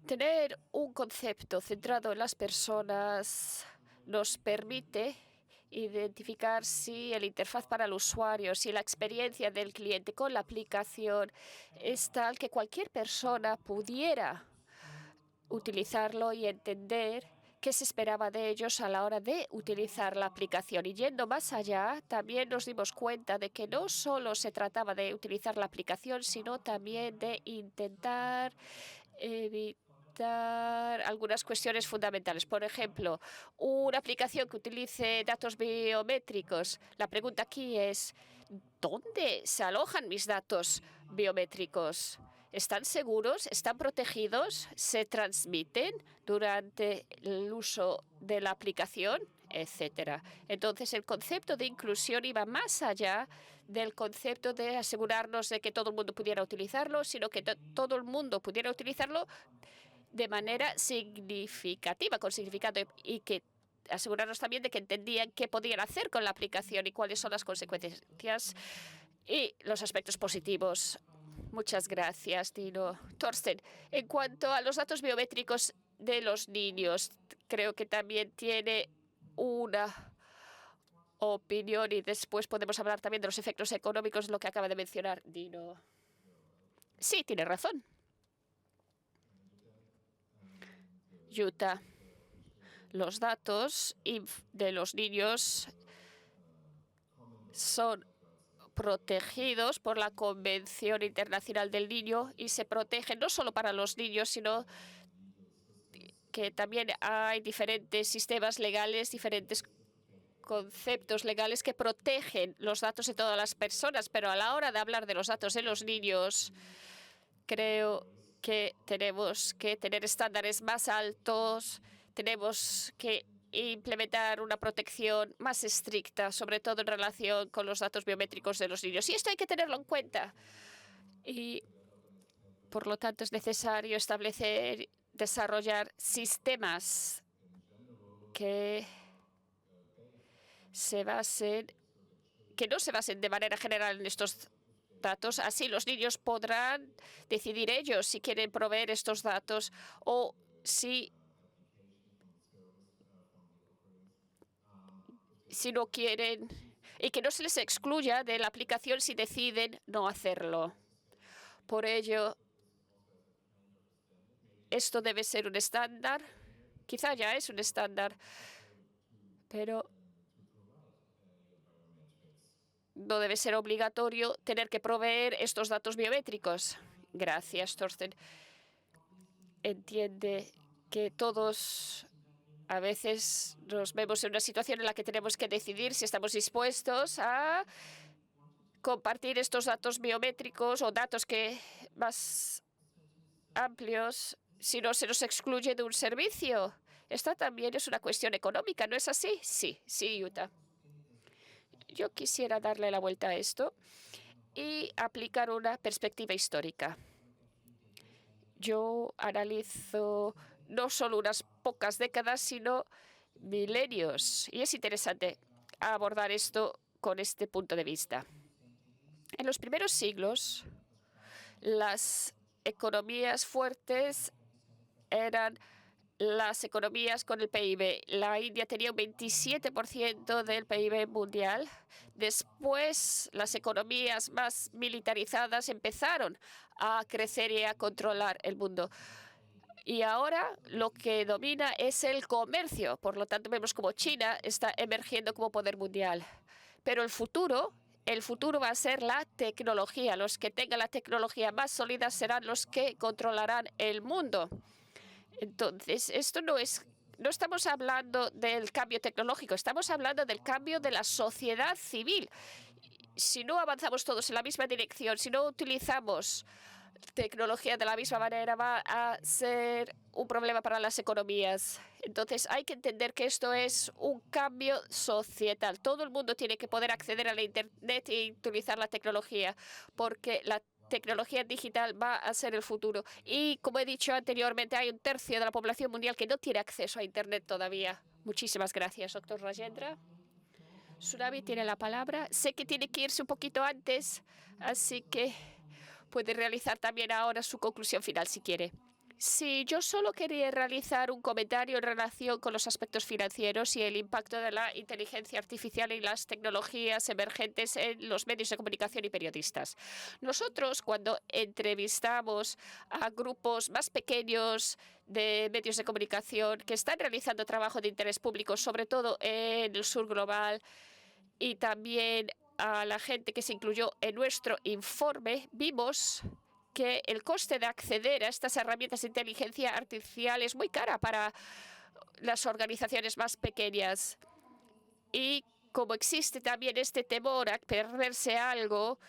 Tener un concepto centrado en las personas nos permite identificar si la interfaz para el usuario, si la experiencia del cliente con la aplicación es tal que cualquier persona pudiera utilizarlo y entender qué se esperaba de ellos a la hora de utilizar la aplicación. Y yendo más allá, también nos dimos cuenta de que no solo se trataba de utilizar la aplicación, sino también de intentar evitar algunas cuestiones fundamentales. Por ejemplo, una aplicación que utilice datos biométricos. La pregunta aquí es, ¿dónde se alojan mis datos biométricos? ¿Están seguros? ¿Están protegidos? ¿Se transmiten durante el uso de la aplicación? Etcétera. Entonces, el concepto de inclusión iba más allá del concepto de asegurarnos de que todo el mundo pudiera utilizarlo, sino que todo el mundo pudiera utilizarlo de manera significativa, con significado, y que asegurarnos también de que entendían qué podían hacer con la aplicación y cuáles son las consecuencias y los aspectos positivos. Muchas gracias, Dino. Thorsten, en cuanto a los datos biométricos de los niños, creo que también tiene una opinión y después podemos hablar también de los efectos económicos, lo que acaba de mencionar Dino. Sí, tiene razón. Jutta, los datos de los niños son protegidos por la Convención Internacional del Niño y se protegen no solo para los niños, sino que también hay diferentes sistemas legales, diferentes conceptos legales que protegen los datos de todas las personas. Pero a la hora de hablar de los datos de los niños, creo que tenemos que tener estándares más altos, tenemos que implementar una protección más estricta, sobre todo en relación con los datos biométricos de los niños. Y esto hay que tenerlo en cuenta. Y, por lo tanto, es necesario desarrollar sistemas que no se basen de manera general en estos datos. Así los niños podrán decidir ellos si quieren proveer estos datos o si no quieren, y que no se les excluya de la aplicación si deciden no hacerlo. Por ello, esto debe ser un estándar. Quizá ya es un estándar, pero no debe ser obligatorio tener que proveer estos datos biométricos. Gracias, Thorsten. Entiende que todos a veces nos vemos en una situación en la que tenemos que decidir si estamos dispuestos a compartir estos datos biométricos o datos más amplios si no se nos excluye de un servicio. Esta también es una cuestión económica, ¿no es así? Sí, Jutta. Yo quisiera darle la vuelta a esto y aplicar una perspectiva histórica. Yo analizo no solo unas pocas décadas, sino milenios. Y es interesante abordar esto con este punto de vista. En los primeros siglos, las economías fuertes eran las economías con el PIB. La India tenía un 27% del PIB mundial. Después, las economías más militarizadas empezaron a crecer y a controlar el mundo. Y ahora lo que domina es el comercio. Por lo tanto, vemos como China está emergiendo como poder mundial. Pero el futuro va a ser la tecnología. Los que tengan la tecnología más sólida serán los que controlarán el mundo. Entonces, no estamos hablando del cambio tecnológico, estamos hablando del cambio de la sociedad civil. Si no avanzamos todos en la misma dirección, si no utilizamos tecnología de la misma manera, va a ser un problema para las economías. Entonces, hay que entender que esto es un cambio societal. Todo el mundo tiene que poder acceder a la Internet y utilizar la tecnología, porque la tecnología digital va a ser el futuro. Y, como he dicho anteriormente, hay un tercio de la población mundial que no tiene acceso a Internet todavía. Muchísimas gracias, doctor Rajendra. Surabhi tiene la palabra. Sé que tiene que irse un poquito antes, así que puede realizar también ahora su conclusión final si quiere. Sí, yo solo quería realizar un comentario en relación con los aspectos financieros y el impacto de la inteligencia artificial y las tecnologías emergentes en los medios de comunicación y periodistas. Nosotros, cuando entrevistamos a grupos más pequeños de medios de comunicación que están realizando trabajo de interés público, sobre todo en el sur global, y también a la gente que se incluyó en nuestro informe, vimos que el coste de acceder a estas herramientas de inteligencia artificial es muy cara para las organizaciones más pequeñas. Y como existe también este temor a perderse algo,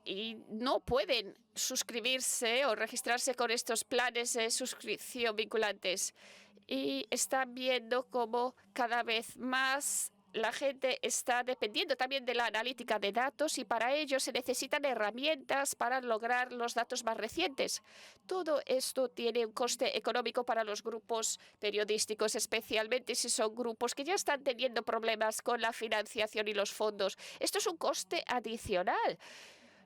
y no pueden suscribirse o registrarse con estos planes de suscripción vinculantes. Y están viendo cómo cada vez más la gente está dependiendo también de la analítica de datos y para ello se necesitan herramientas para lograr los datos más recientes. Todo esto tiene un coste económico para los grupos periodísticos, especialmente si son grupos que ya están teniendo problemas con la financiación y los fondos. Esto es un coste adicional.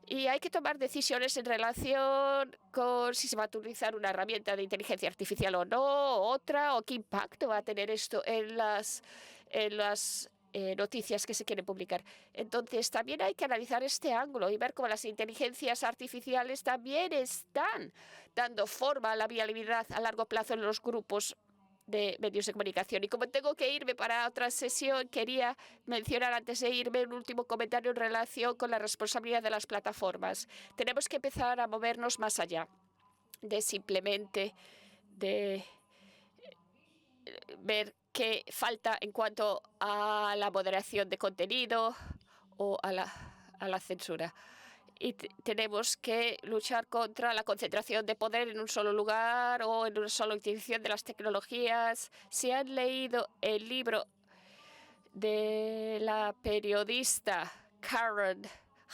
Y hay que tomar decisiones en relación con si se va a utilizar una herramienta de inteligencia artificial o no, otra, o qué impacto va a tener esto en las noticias que se quieren publicar. Entonces, también hay que analizar este ángulo y ver cómo las inteligencias artificiales también están dando forma a la viabilidad a largo plazo en los grupos de medios de comunicación. Y como tengo que irme para otra sesión, quería mencionar antes de irme un último comentario en relación con la responsabilidad de las plataformas. Tenemos que empezar a movernos más allá de simplemente de ver qué falta en cuanto a la moderación de contenido o a la censura. Y tenemos que luchar contra la concentración de poder en un solo lugar o en una sola utilización de las tecnologías. Si han leído el libro de la periodista Karen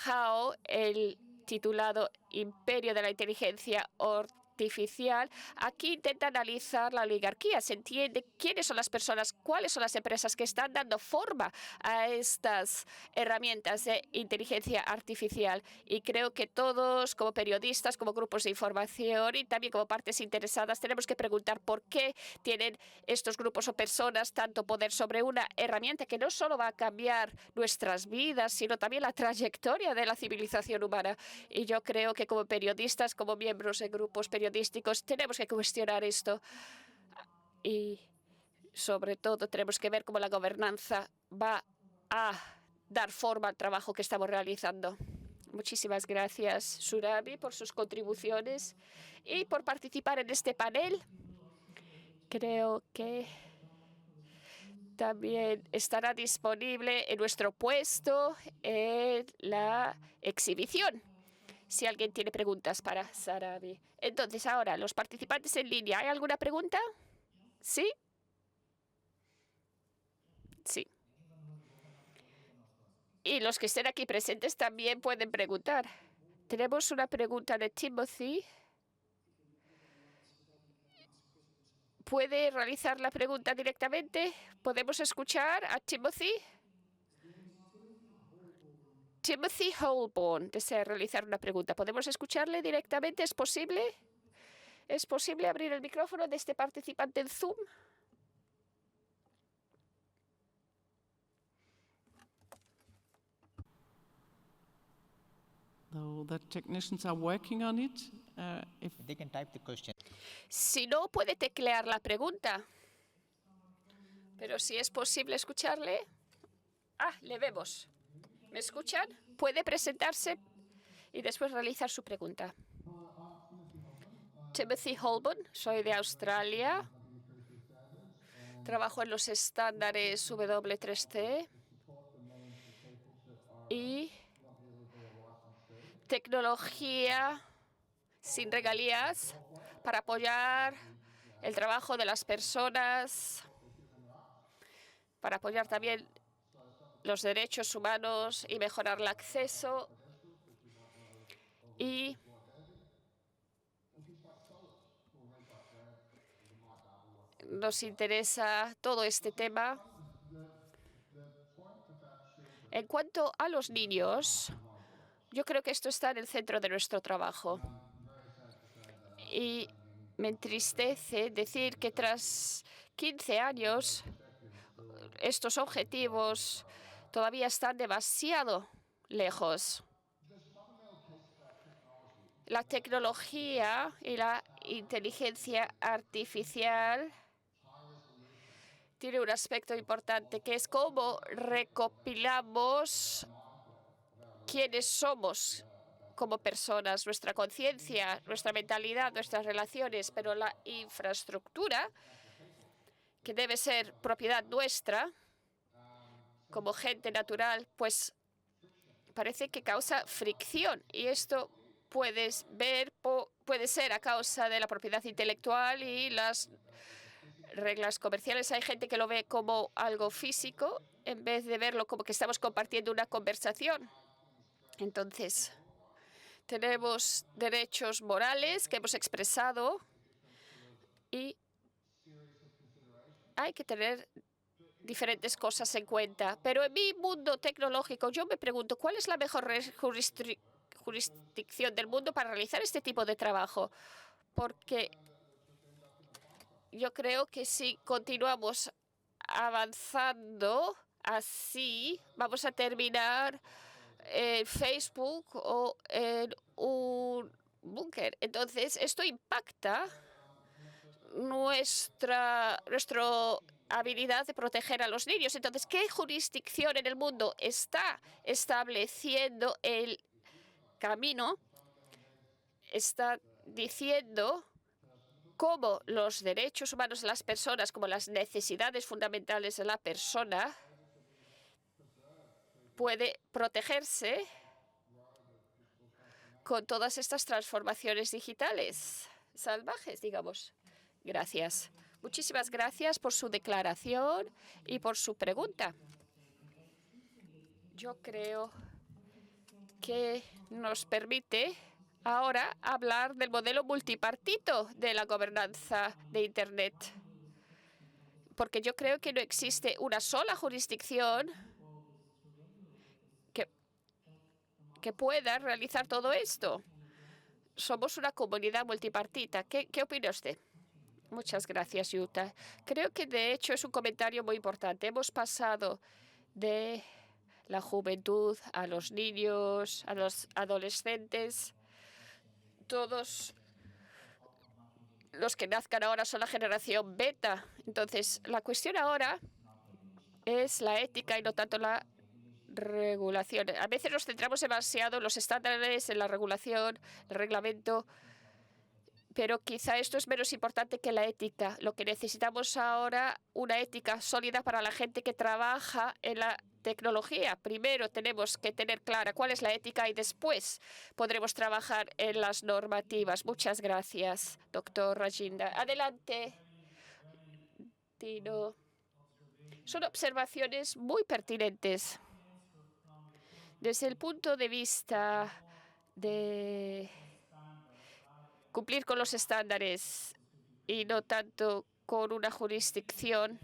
Howe, el titulado Imperio de la Inteligencia Artificial, aquí intenta analizar la oligarquía. Se entiende quiénes son las personas, cuáles son las empresas que están dando forma a estas herramientas de inteligencia artificial. Y creo que todos, como periodistas, como grupos de información y también como partes interesadas, tenemos que preguntar por qué tienen estos grupos o personas tanto poder sobre una herramienta que no solo va a cambiar nuestras vidas, sino también la trayectoria de la civilización humana. Y yo creo que como periodistas, como miembros de grupos periodísticos, tenemos que cuestionar esto y sobre todo tenemos que ver cómo la gobernanza va a dar forma al trabajo que estamos realizando. Muchísimas gracias, Surabhi, por sus contribuciones y por participar en este panel. Creo que también estará disponible en nuestro puesto en la exhibición, si alguien tiene preguntas para Surabhi. Entonces, ahora, los participantes en línea, ¿hay alguna pregunta? ¿Sí? Sí. Y los que estén aquí presentes también pueden preguntar. Tenemos una pregunta de Timothy. ¿Puede realizar la pregunta directamente? ¿Podemos escuchar a Timothy? Timothy Holborn desea realizar una pregunta. ¿Podemos escucharle directamente? ¿Es posible? ¿Es posible abrir el micrófono de este participante en Zoom? The technicians are working on it. If They can type the question. Si no, puede teclear la pregunta. Pero si es posible escucharle. Ah, le vemos. ¿Me escuchan? Puede presentarse y después realizar su pregunta. Timothy Holborn, soy de Australia. Trabajo en los estándares W3C y tecnología sin regalías para apoyar el trabajo de las personas, para apoyar también los derechos humanos y mejorar el acceso. Y nos interesa todo este tema. En cuanto a los niños, yo creo que esto está en el centro de nuestro trabajo. Y me entristece decir que tras 15 años, estos objetivos todavía están demasiado lejos. La tecnología y la inteligencia artificial tiene un aspecto importante, que es cómo recopilamos quiénes somos como personas, nuestra conciencia, nuestra mentalidad, nuestras relaciones, pero la infraestructura, que debe ser propiedad nuestra, como gente natural, pues parece que causa fricción y esto puede ser a causa de la propiedad intelectual y las reglas comerciales. Hay gente que lo ve como algo físico en vez de verlo como que estamos compartiendo una conversación. Entonces, tenemos derechos morales que hemos expresado y hay que tener diferentes cosas en cuenta. Pero en mi mundo tecnológico yo me pregunto, ¿cuál es la mejor jurisdicción del mundo para realizar este tipo de trabajo? Porque yo creo que si continuamos avanzando así, vamos a terminar en Facebook o en un búnker. Entonces, esto impacta nuestra habilidad de proteger a los niños. Entonces, ¿qué jurisdicción en el mundo está estableciendo el camino? Está diciendo cómo los derechos humanos de las personas, como las necesidades fundamentales de la persona, puede protegerse con todas estas transformaciones digitales salvajes, digamos. Gracias. Muchísimas gracias por su declaración y por su pregunta. Yo creo que nos permite ahora hablar del modelo multipartito de la gobernanza de Internet. Porque yo creo que no existe una sola jurisdicción que pueda realizar todo esto. Somos una comunidad multipartita. ¿Qué opina usted? Muchas gracias, Jutta. Creo que, de hecho, es un comentario muy importante. Hemos pasado de la juventud a los niños, a los adolescentes. Todos los que nazcan ahora son la generación beta. Entonces, la cuestión ahora es la ética y no tanto la regulación. A veces nos centramos demasiado en los estándares, en la regulación, el reglamento, pero quizá esto es menos importante que la ética. Lo que necesitamos ahora, una ética sólida para la gente que trabaja en la tecnología. Primero tenemos que tener clara cuál es la ética y después podremos trabajar en las normativas. Muchas gracias, doctor Rajinda. Adelante, Tino. Son observaciones muy pertinentes. Desde el punto de vista de cumplir con los estándares y no tanto con una jurisdicción,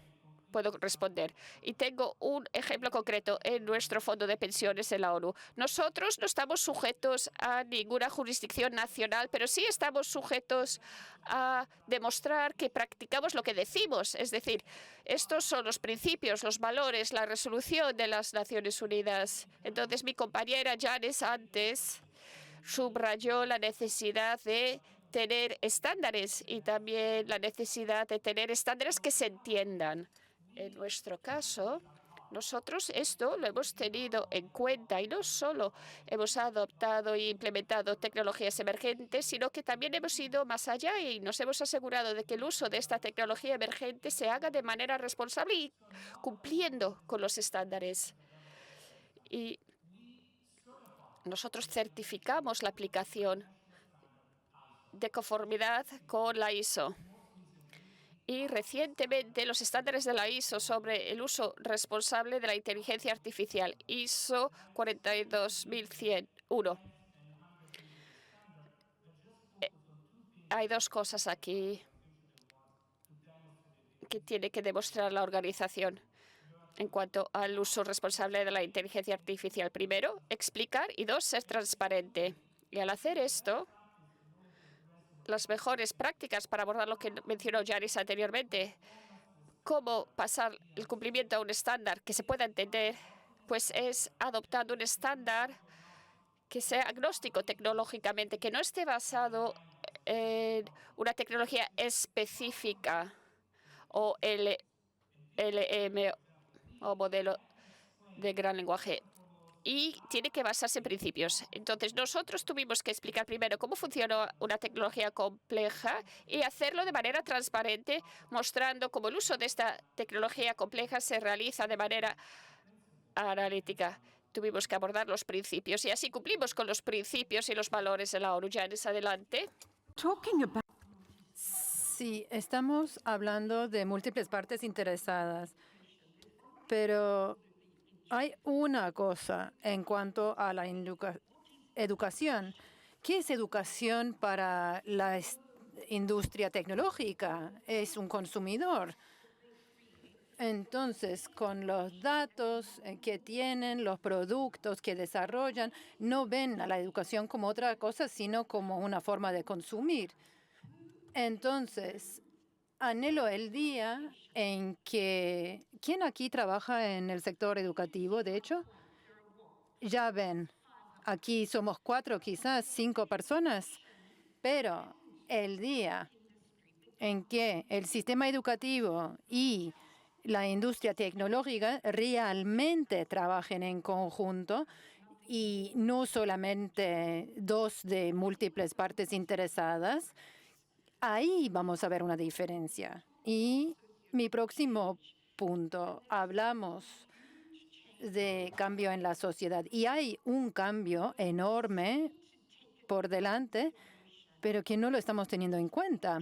puedo responder. Y tengo un ejemplo concreto en nuestro fondo de pensiones en la ONU. Nosotros no estamos sujetos a ninguna jurisdicción nacional, pero sí estamos sujetos a demostrar que practicamos lo que decimos. Es decir, estos son los principios, los valores, la resolución de las Naciones Unidas. Entonces, mi compañera Janice antes subrayó la necesidad de tener estándares y también la necesidad de tener estándares que se entiendan. En nuestro caso, nosotros esto lo hemos tenido en cuenta y no solo hemos adoptado e implementado tecnologías emergentes, sino que también hemos ido más allá y nos hemos asegurado de que el uso de esta tecnología emergente se haga de manera responsable y cumpliendo con los estándares. Y nosotros certificamos la aplicación de conformidad con la ISO. Y recientemente los estándares de la ISO sobre el uso responsable de la inteligencia artificial, ISO 42101. Hay dos cosas aquí que tiene que demostrar la organización en cuanto al uso responsable de la inteligencia artificial. Primero, explicar y dos, ser transparente. Y al hacer esto, las mejores prácticas para abordar lo que mencionó Janice anteriormente, cómo pasar el cumplimiento a un estándar que se pueda entender, pues es adoptando un estándar que sea agnóstico tecnológicamente, que no esté basado en una tecnología específica o LM o modelo de gran lenguaje. Y tiene que basarse en principios. Entonces, nosotros tuvimos que explicar primero cómo funciona una tecnología compleja y hacerlo de manera transparente, mostrando cómo el uso de esta tecnología compleja se realiza de manera analítica. tuvimos que abordar los principios y así cumplimos con los principios y los valores de la ONU. Janice, adelante. Sí, estamos hablando de múltiples partes interesadas, pero hay una cosa en cuanto a la educación. ¿Qué es educación para la industria tecnológica? Es un consumidor. Entonces, con los datos que tienen, los productos que desarrollan, no ven a la educación como otra cosa, sino como una forma de consumir. Entonces, anhelo el día en que... ¿Quién aquí trabaja en el sector educativo, de hecho? Ya ven, aquí somos 4, quizás 5 personas, pero el día en que el sistema educativo y la industria tecnológica realmente trabajen en conjunto y no solamente dos de múltiples partes interesadas, ahí vamos a ver una diferencia. Y mi próximo punto, hablamos de cambio en la sociedad y hay un cambio enorme por delante, pero que no lo estamos teniendo en cuenta.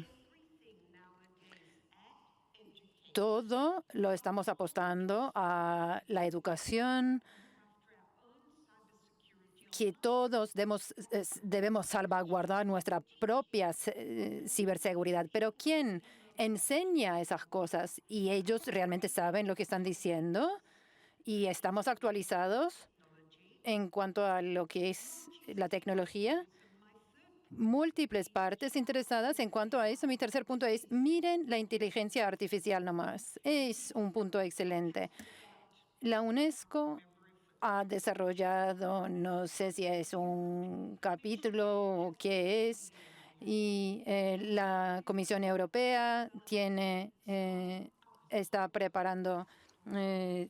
Todo lo estamos apostando a la educación, que todos debemos salvaguardar nuestra propia ciberseguridad. Pero ¿quién enseña esas cosas? ¿Y ellos realmente saben lo que están diciendo? ¿Y estamos actualizados en cuanto a lo que es la tecnología? Múltiples partes interesadas en cuanto a eso. Mi tercer punto es, miren la inteligencia artificial nomás. Es un punto excelente. La UNESCO ha desarrollado, no sé si es un capítulo o qué es, y la Comisión Europea está preparando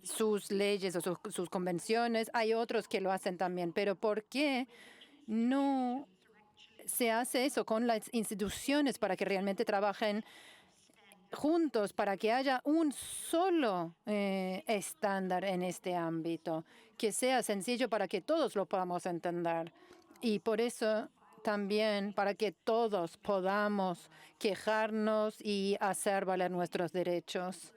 sus leyes o sus convenciones. Hay otros que lo hacen también, pero ¿por qué no se hace eso con las instituciones para que realmente trabajen juntos, para que haya un solo estándar en este ámbito, que sea sencillo para que todos lo podamos entender? Y por eso también para que todos podamos quejarnos y hacer valer nuestros derechos,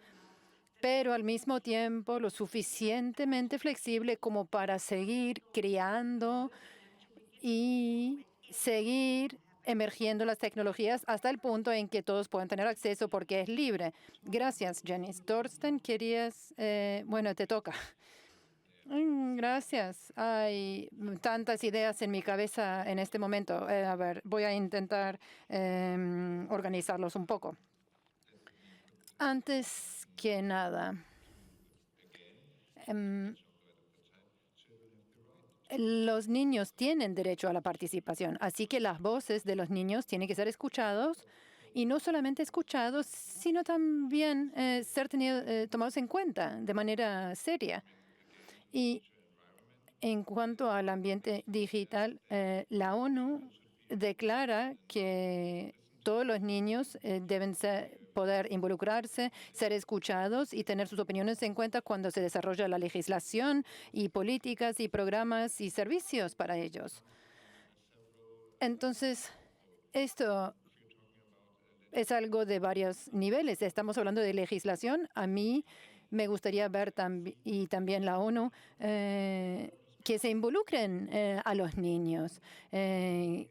pero al mismo tiempo lo suficientemente flexible como para seguir creando y seguir emergiendo las tecnologías hasta el punto en que todos puedan tener acceso porque es libre. Gracias, Janice. Thorsten, querías... bueno, te toca. Gracias. Hay tantas ideas en mi cabeza en este momento. A ver, voy a intentar organizarlos un poco. Antes que nada, los niños tienen derecho a la participación, así que las voces de los niños tienen que ser escuchados y no solamente escuchados, sino también ser tomados en cuenta de manera seria. Y en cuanto al ambiente digital, la ONU declara que todos los niños deben poder involucrarse, ser escuchados y tener sus opiniones en cuenta cuando se desarrolla la legislación y políticas y programas y servicios para ellos. Entonces, esto es algo de varios niveles. Estamos hablando de legislación. A mí me gustaría ver y también la ONU que se involucren a los niños, que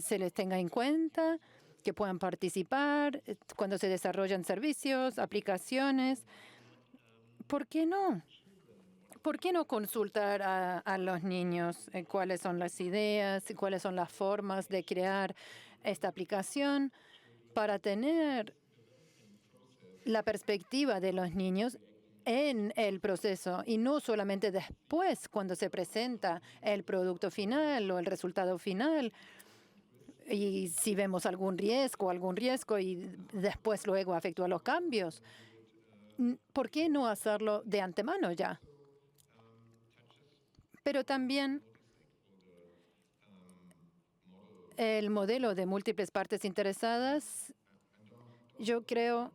se les tenga en cuenta, que puedan participar cuando se desarrollan servicios, aplicaciones. ¿Por qué no? ¿Por qué no consultar a los niños cuáles son las ideas, cuáles son las formas de crear esta aplicación para tener la perspectiva de los niños en el proceso y no solamente después cuando se presenta el producto final o el resultado final? Y si vemos algún riesgo y después luego efectúa los cambios, ¿por qué no hacerlo de antemano ya? Pero también el modelo de múltiples partes interesadas, yo creo,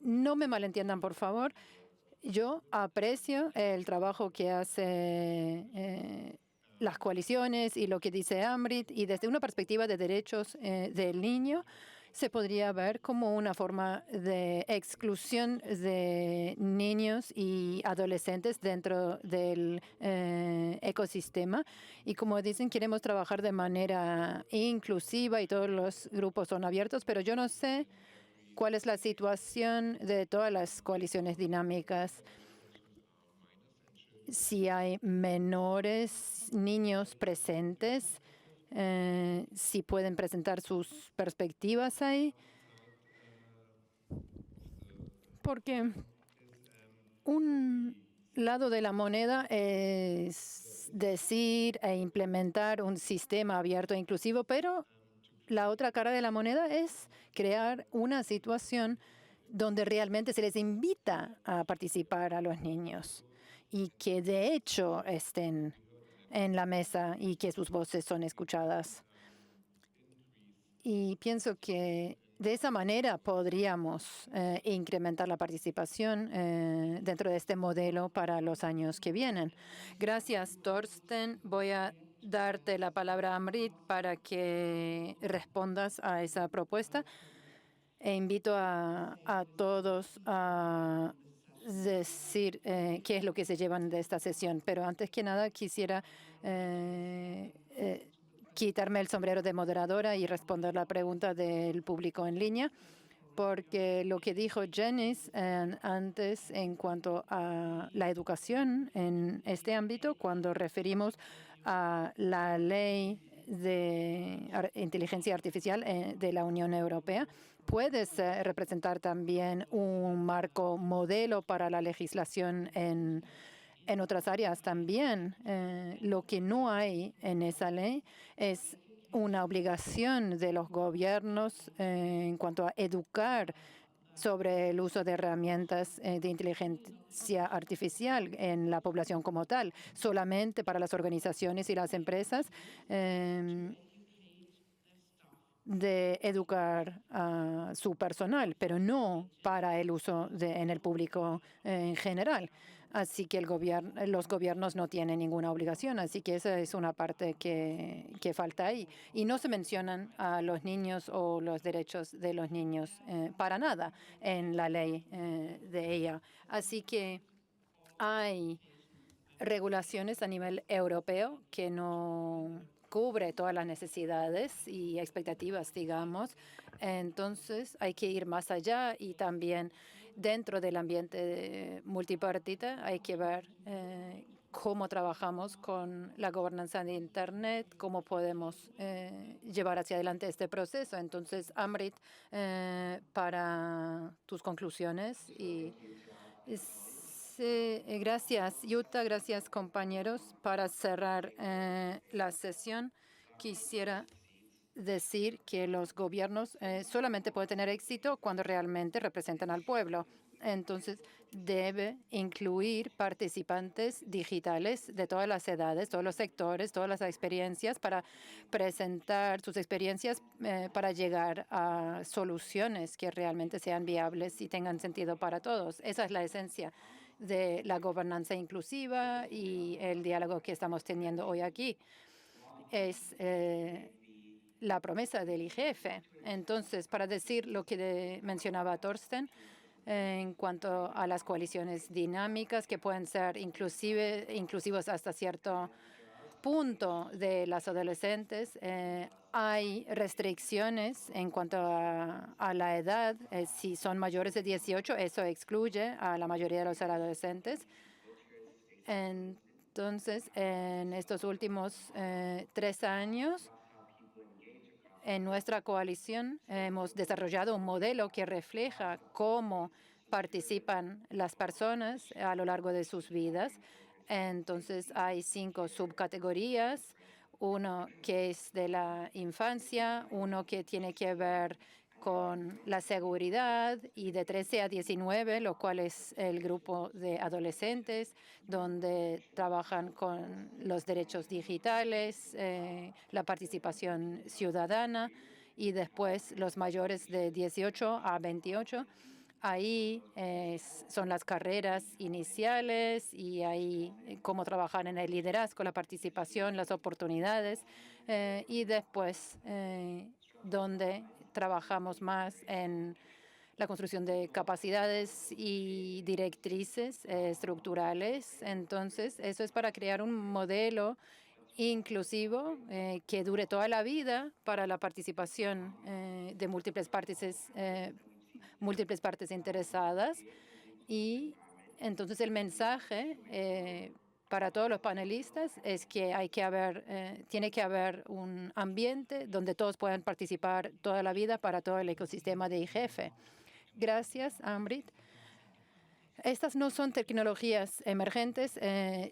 no me malentiendan por favor, Yo aprecio el trabajo que hace las coaliciones y lo que dice Amrit, y desde una perspectiva de derechos del niño, se podría ver como una forma de exclusión de niños y adolescentes dentro del ecosistema. Y como dicen, queremos trabajar de manera inclusiva y todos los grupos son abiertos, pero yo no sé cuál es la situación de todas las coaliciones dinámicas. Si hay menores, niños presentes, si pueden presentar sus perspectivas ahí. Porque un lado de la moneda es decir e implementar un sistema abierto e inclusivo, pero la otra cara de la moneda es crear una situación donde realmente se les invita a participar a los niños y que de hecho estén en la mesa y que sus voces son escuchadas. Y pienso que de esa manera podríamos incrementar la participación dentro de este modelo para los años que vienen. Gracias, Torsten. Voy a darte la palabra, Amrit, para que respondas a esa propuesta. E invito a todos a decir qué es lo que se llevan de esta sesión. Pero antes que nada quisiera quitarme el sombrero de moderadora y responder la pregunta del público en línea, porque lo que dijo Janice antes en cuanto a la educación en este ámbito, cuando referimos a la ley de inteligencia artificial de la Unión Europea, puede representar también un marco modelo para la legislación en otras áreas también. Lo que no hay en esa ley es una obligación de los gobiernos en cuanto a educar sobre el uso de herramientas de inteligencia artificial en la población como tal, solamente para las organizaciones y las empresas de educar a su personal, pero no para el uso en el público en general. Así que los gobiernos no tienen ninguna obligación. Así que esa es una parte que falta ahí. Y no se mencionan a los niños o los derechos de los niños para nada en la ley de ella. Así que hay regulaciones a nivel europeo que no cubre todas las necesidades y expectativas, digamos. Entonces hay que ir más allá y también dentro del ambiente multipartita hay que ver cómo trabajamos con la gobernanza de Internet, cómo podemos llevar hacia adelante este proceso. Entonces, Amrit, para tus conclusiones y sí, gracias, Yuta, gracias, compañeros. Para cerrar la sesión, quisiera decir que los gobiernos solamente pueden tener éxito cuando realmente representan al pueblo. Entonces, debe incluir participantes digitales de todas las edades, todos los sectores, todas las experiencias para presentar sus experiencias para llegar a soluciones que realmente sean viables y tengan sentido para todos. Esa es la esencia de la gobernanza inclusiva y el diálogo que estamos teniendo hoy aquí. Es la promesa del IGF. Entonces, para decir lo que mencionaba Torsten, en cuanto a las coaliciones dinámicas que pueden ser inclusivos hasta cierto punto de las adolescentes, hay restricciones en cuanto a la edad. Si son mayores de 18, eso excluye a la mayoría de los adolescentes. Entonces, en estos últimos 3 años, en nuestra coalición hemos desarrollado un modelo que refleja cómo participan las personas a lo largo de sus vidas. Entonces, hay 5 subcategorías, uno que es de la infancia, uno que tiene que ver con la seguridad y de 13 a 19, lo cual es el grupo de adolescentes, donde trabajan con los derechos digitales, la participación ciudadana, y después los mayores de 18 a 28. Ahí son las carreras iniciales y ahí cómo trabajar en el liderazgo, la participación, las oportunidades y después donde trabajamos más en la construcción de capacidades y directrices estructurales. Entonces, eso es para crear un modelo inclusivo que dure toda la vida para la participación de múltiples partes interesadas. Y entonces el mensaje para todos los panelistas es que tiene que haber un ambiente donde todos puedan participar toda la vida para todo el ecosistema de IGF. Gracias, Amrit. Estas no son tecnologías emergentes,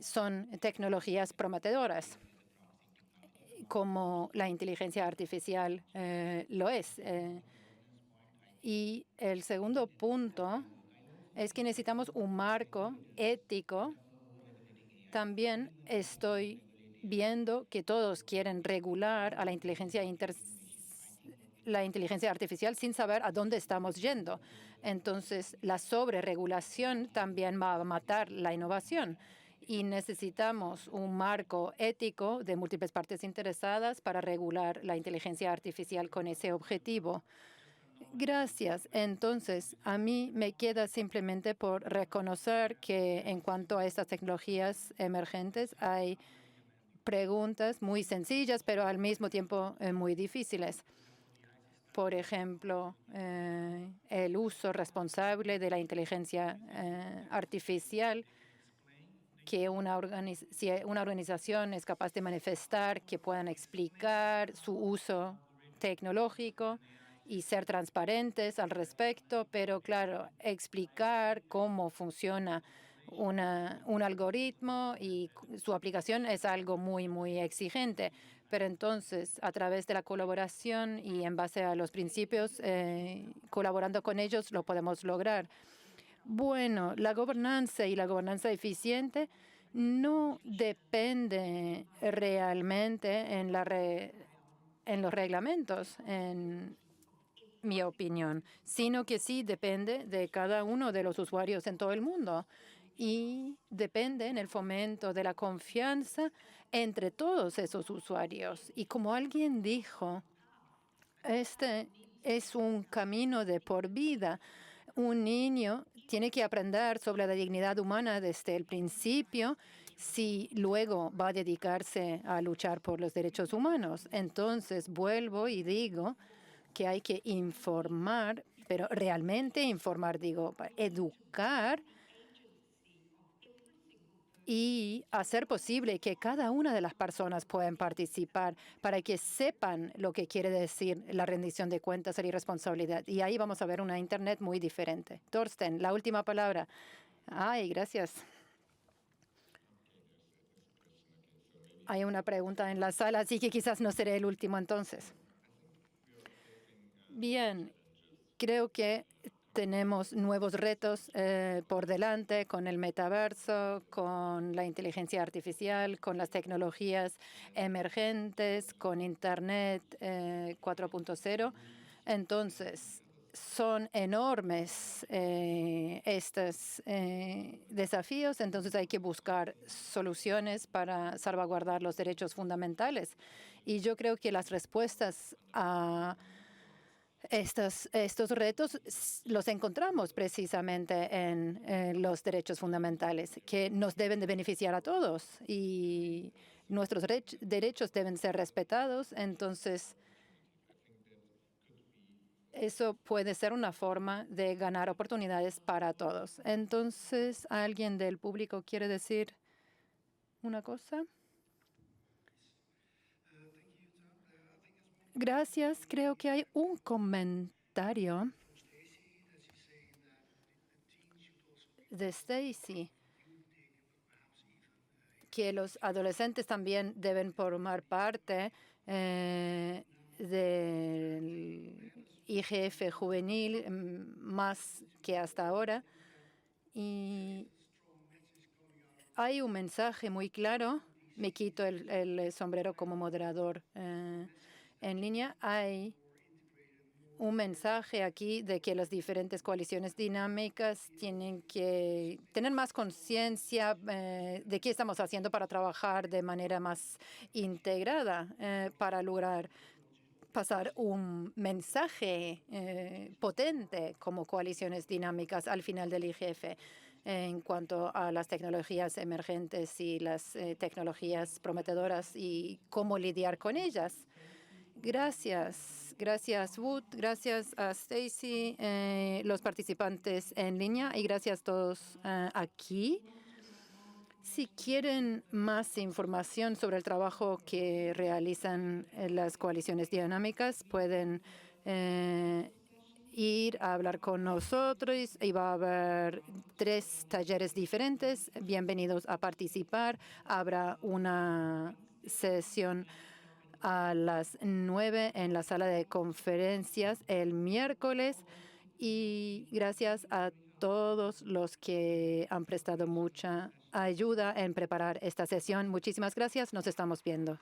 son tecnologías prometedoras, como la inteligencia artificial lo es. Y el segundo punto es que necesitamos un marco ético. También estoy viendo que todos quieren regular a la inteligencia artificial sin saber a dónde estamos yendo. Entonces, la sobreregulación también va a matar la innovación. Y necesitamos un marco ético de múltiples partes interesadas para regular la inteligencia artificial con ese objetivo. Gracias. Entonces, a mí me queda simplemente por reconocer que en cuanto a estas tecnologías emergentes hay preguntas muy sencillas, pero al mismo tiempo muy difíciles. Por ejemplo, el uso responsable de la inteligencia artificial, que si una organización es capaz de manifestar, que puedan explicar su uso tecnológico y ser transparentes al respecto, pero claro, explicar cómo funciona un algoritmo y su aplicación es algo muy, muy exigente. Pero entonces, a través de la colaboración y en base a los principios, colaborando con ellos, lo podemos lograr. Bueno, la gobernanza y la gobernanza eficiente no depende realmente en los reglamentos, en mi opinión, sino que sí depende de cada uno de los usuarios en todo el mundo y depende en el fomento de la confianza entre todos esos usuarios. Y como alguien dijo, este es un camino de por vida. Un niño tiene que aprender sobre la dignidad humana desde el principio si luego va a dedicarse a luchar por los derechos humanos. Entonces vuelvo y digo que hay que informar, pero realmente informar, digo, educar y hacer posible que cada una de las personas puedan participar para que sepan lo que quiere decir la rendición de cuentas y responsabilidad. Y ahí vamos a ver una Internet muy diferente. Thorsten, la última palabra. Ay, gracias. Hay una pregunta en la sala, así que quizás no seré el último entonces. Bien, creo que tenemos nuevos retos por delante con el metaverso, con la inteligencia artificial, con las tecnologías emergentes, con Internet 4.0. Entonces, son enormes estos desafíos, entonces hay que buscar soluciones para salvaguardar los derechos fundamentales. Y yo creo que las respuestas a estos retos los encontramos precisamente en los derechos fundamentales, que nos deben de beneficiar a todos y nuestros derechos deben ser respetados. Entonces, eso puede ser una forma de ganar oportunidades para todos. Entonces, ¿alguien del público quiere decir una cosa? Gracias. Creo que hay un comentario de Stacy, que los adolescentes también deben formar parte del IGF juvenil más que hasta ahora. Y hay un mensaje muy claro. Me quito el sombrero como moderador en línea. Hay un mensaje aquí de que las diferentes coaliciones dinámicas tienen que tener más conciencia de qué estamos haciendo para trabajar de manera más integrada para lograr pasar un mensaje potente como coaliciones dinámicas al final del IGF en cuanto a las tecnologías emergentes y las tecnologías prometedoras y cómo lidiar con ellas. Gracias. Gracias, Wood. Gracias a Stacy, los participantes en línea y gracias a todos aquí. Si quieren más información sobre el trabajo que realizan las coaliciones dinámicas, pueden ir a hablar con nosotros y va a haber 3 talleres diferentes. Bienvenidos a participar. Habrá una sesión a las 9 en la sala de conferencias el miércoles y gracias a todos los que han prestado mucha ayuda en preparar esta sesión. Muchísimas gracias. Nos estamos viendo.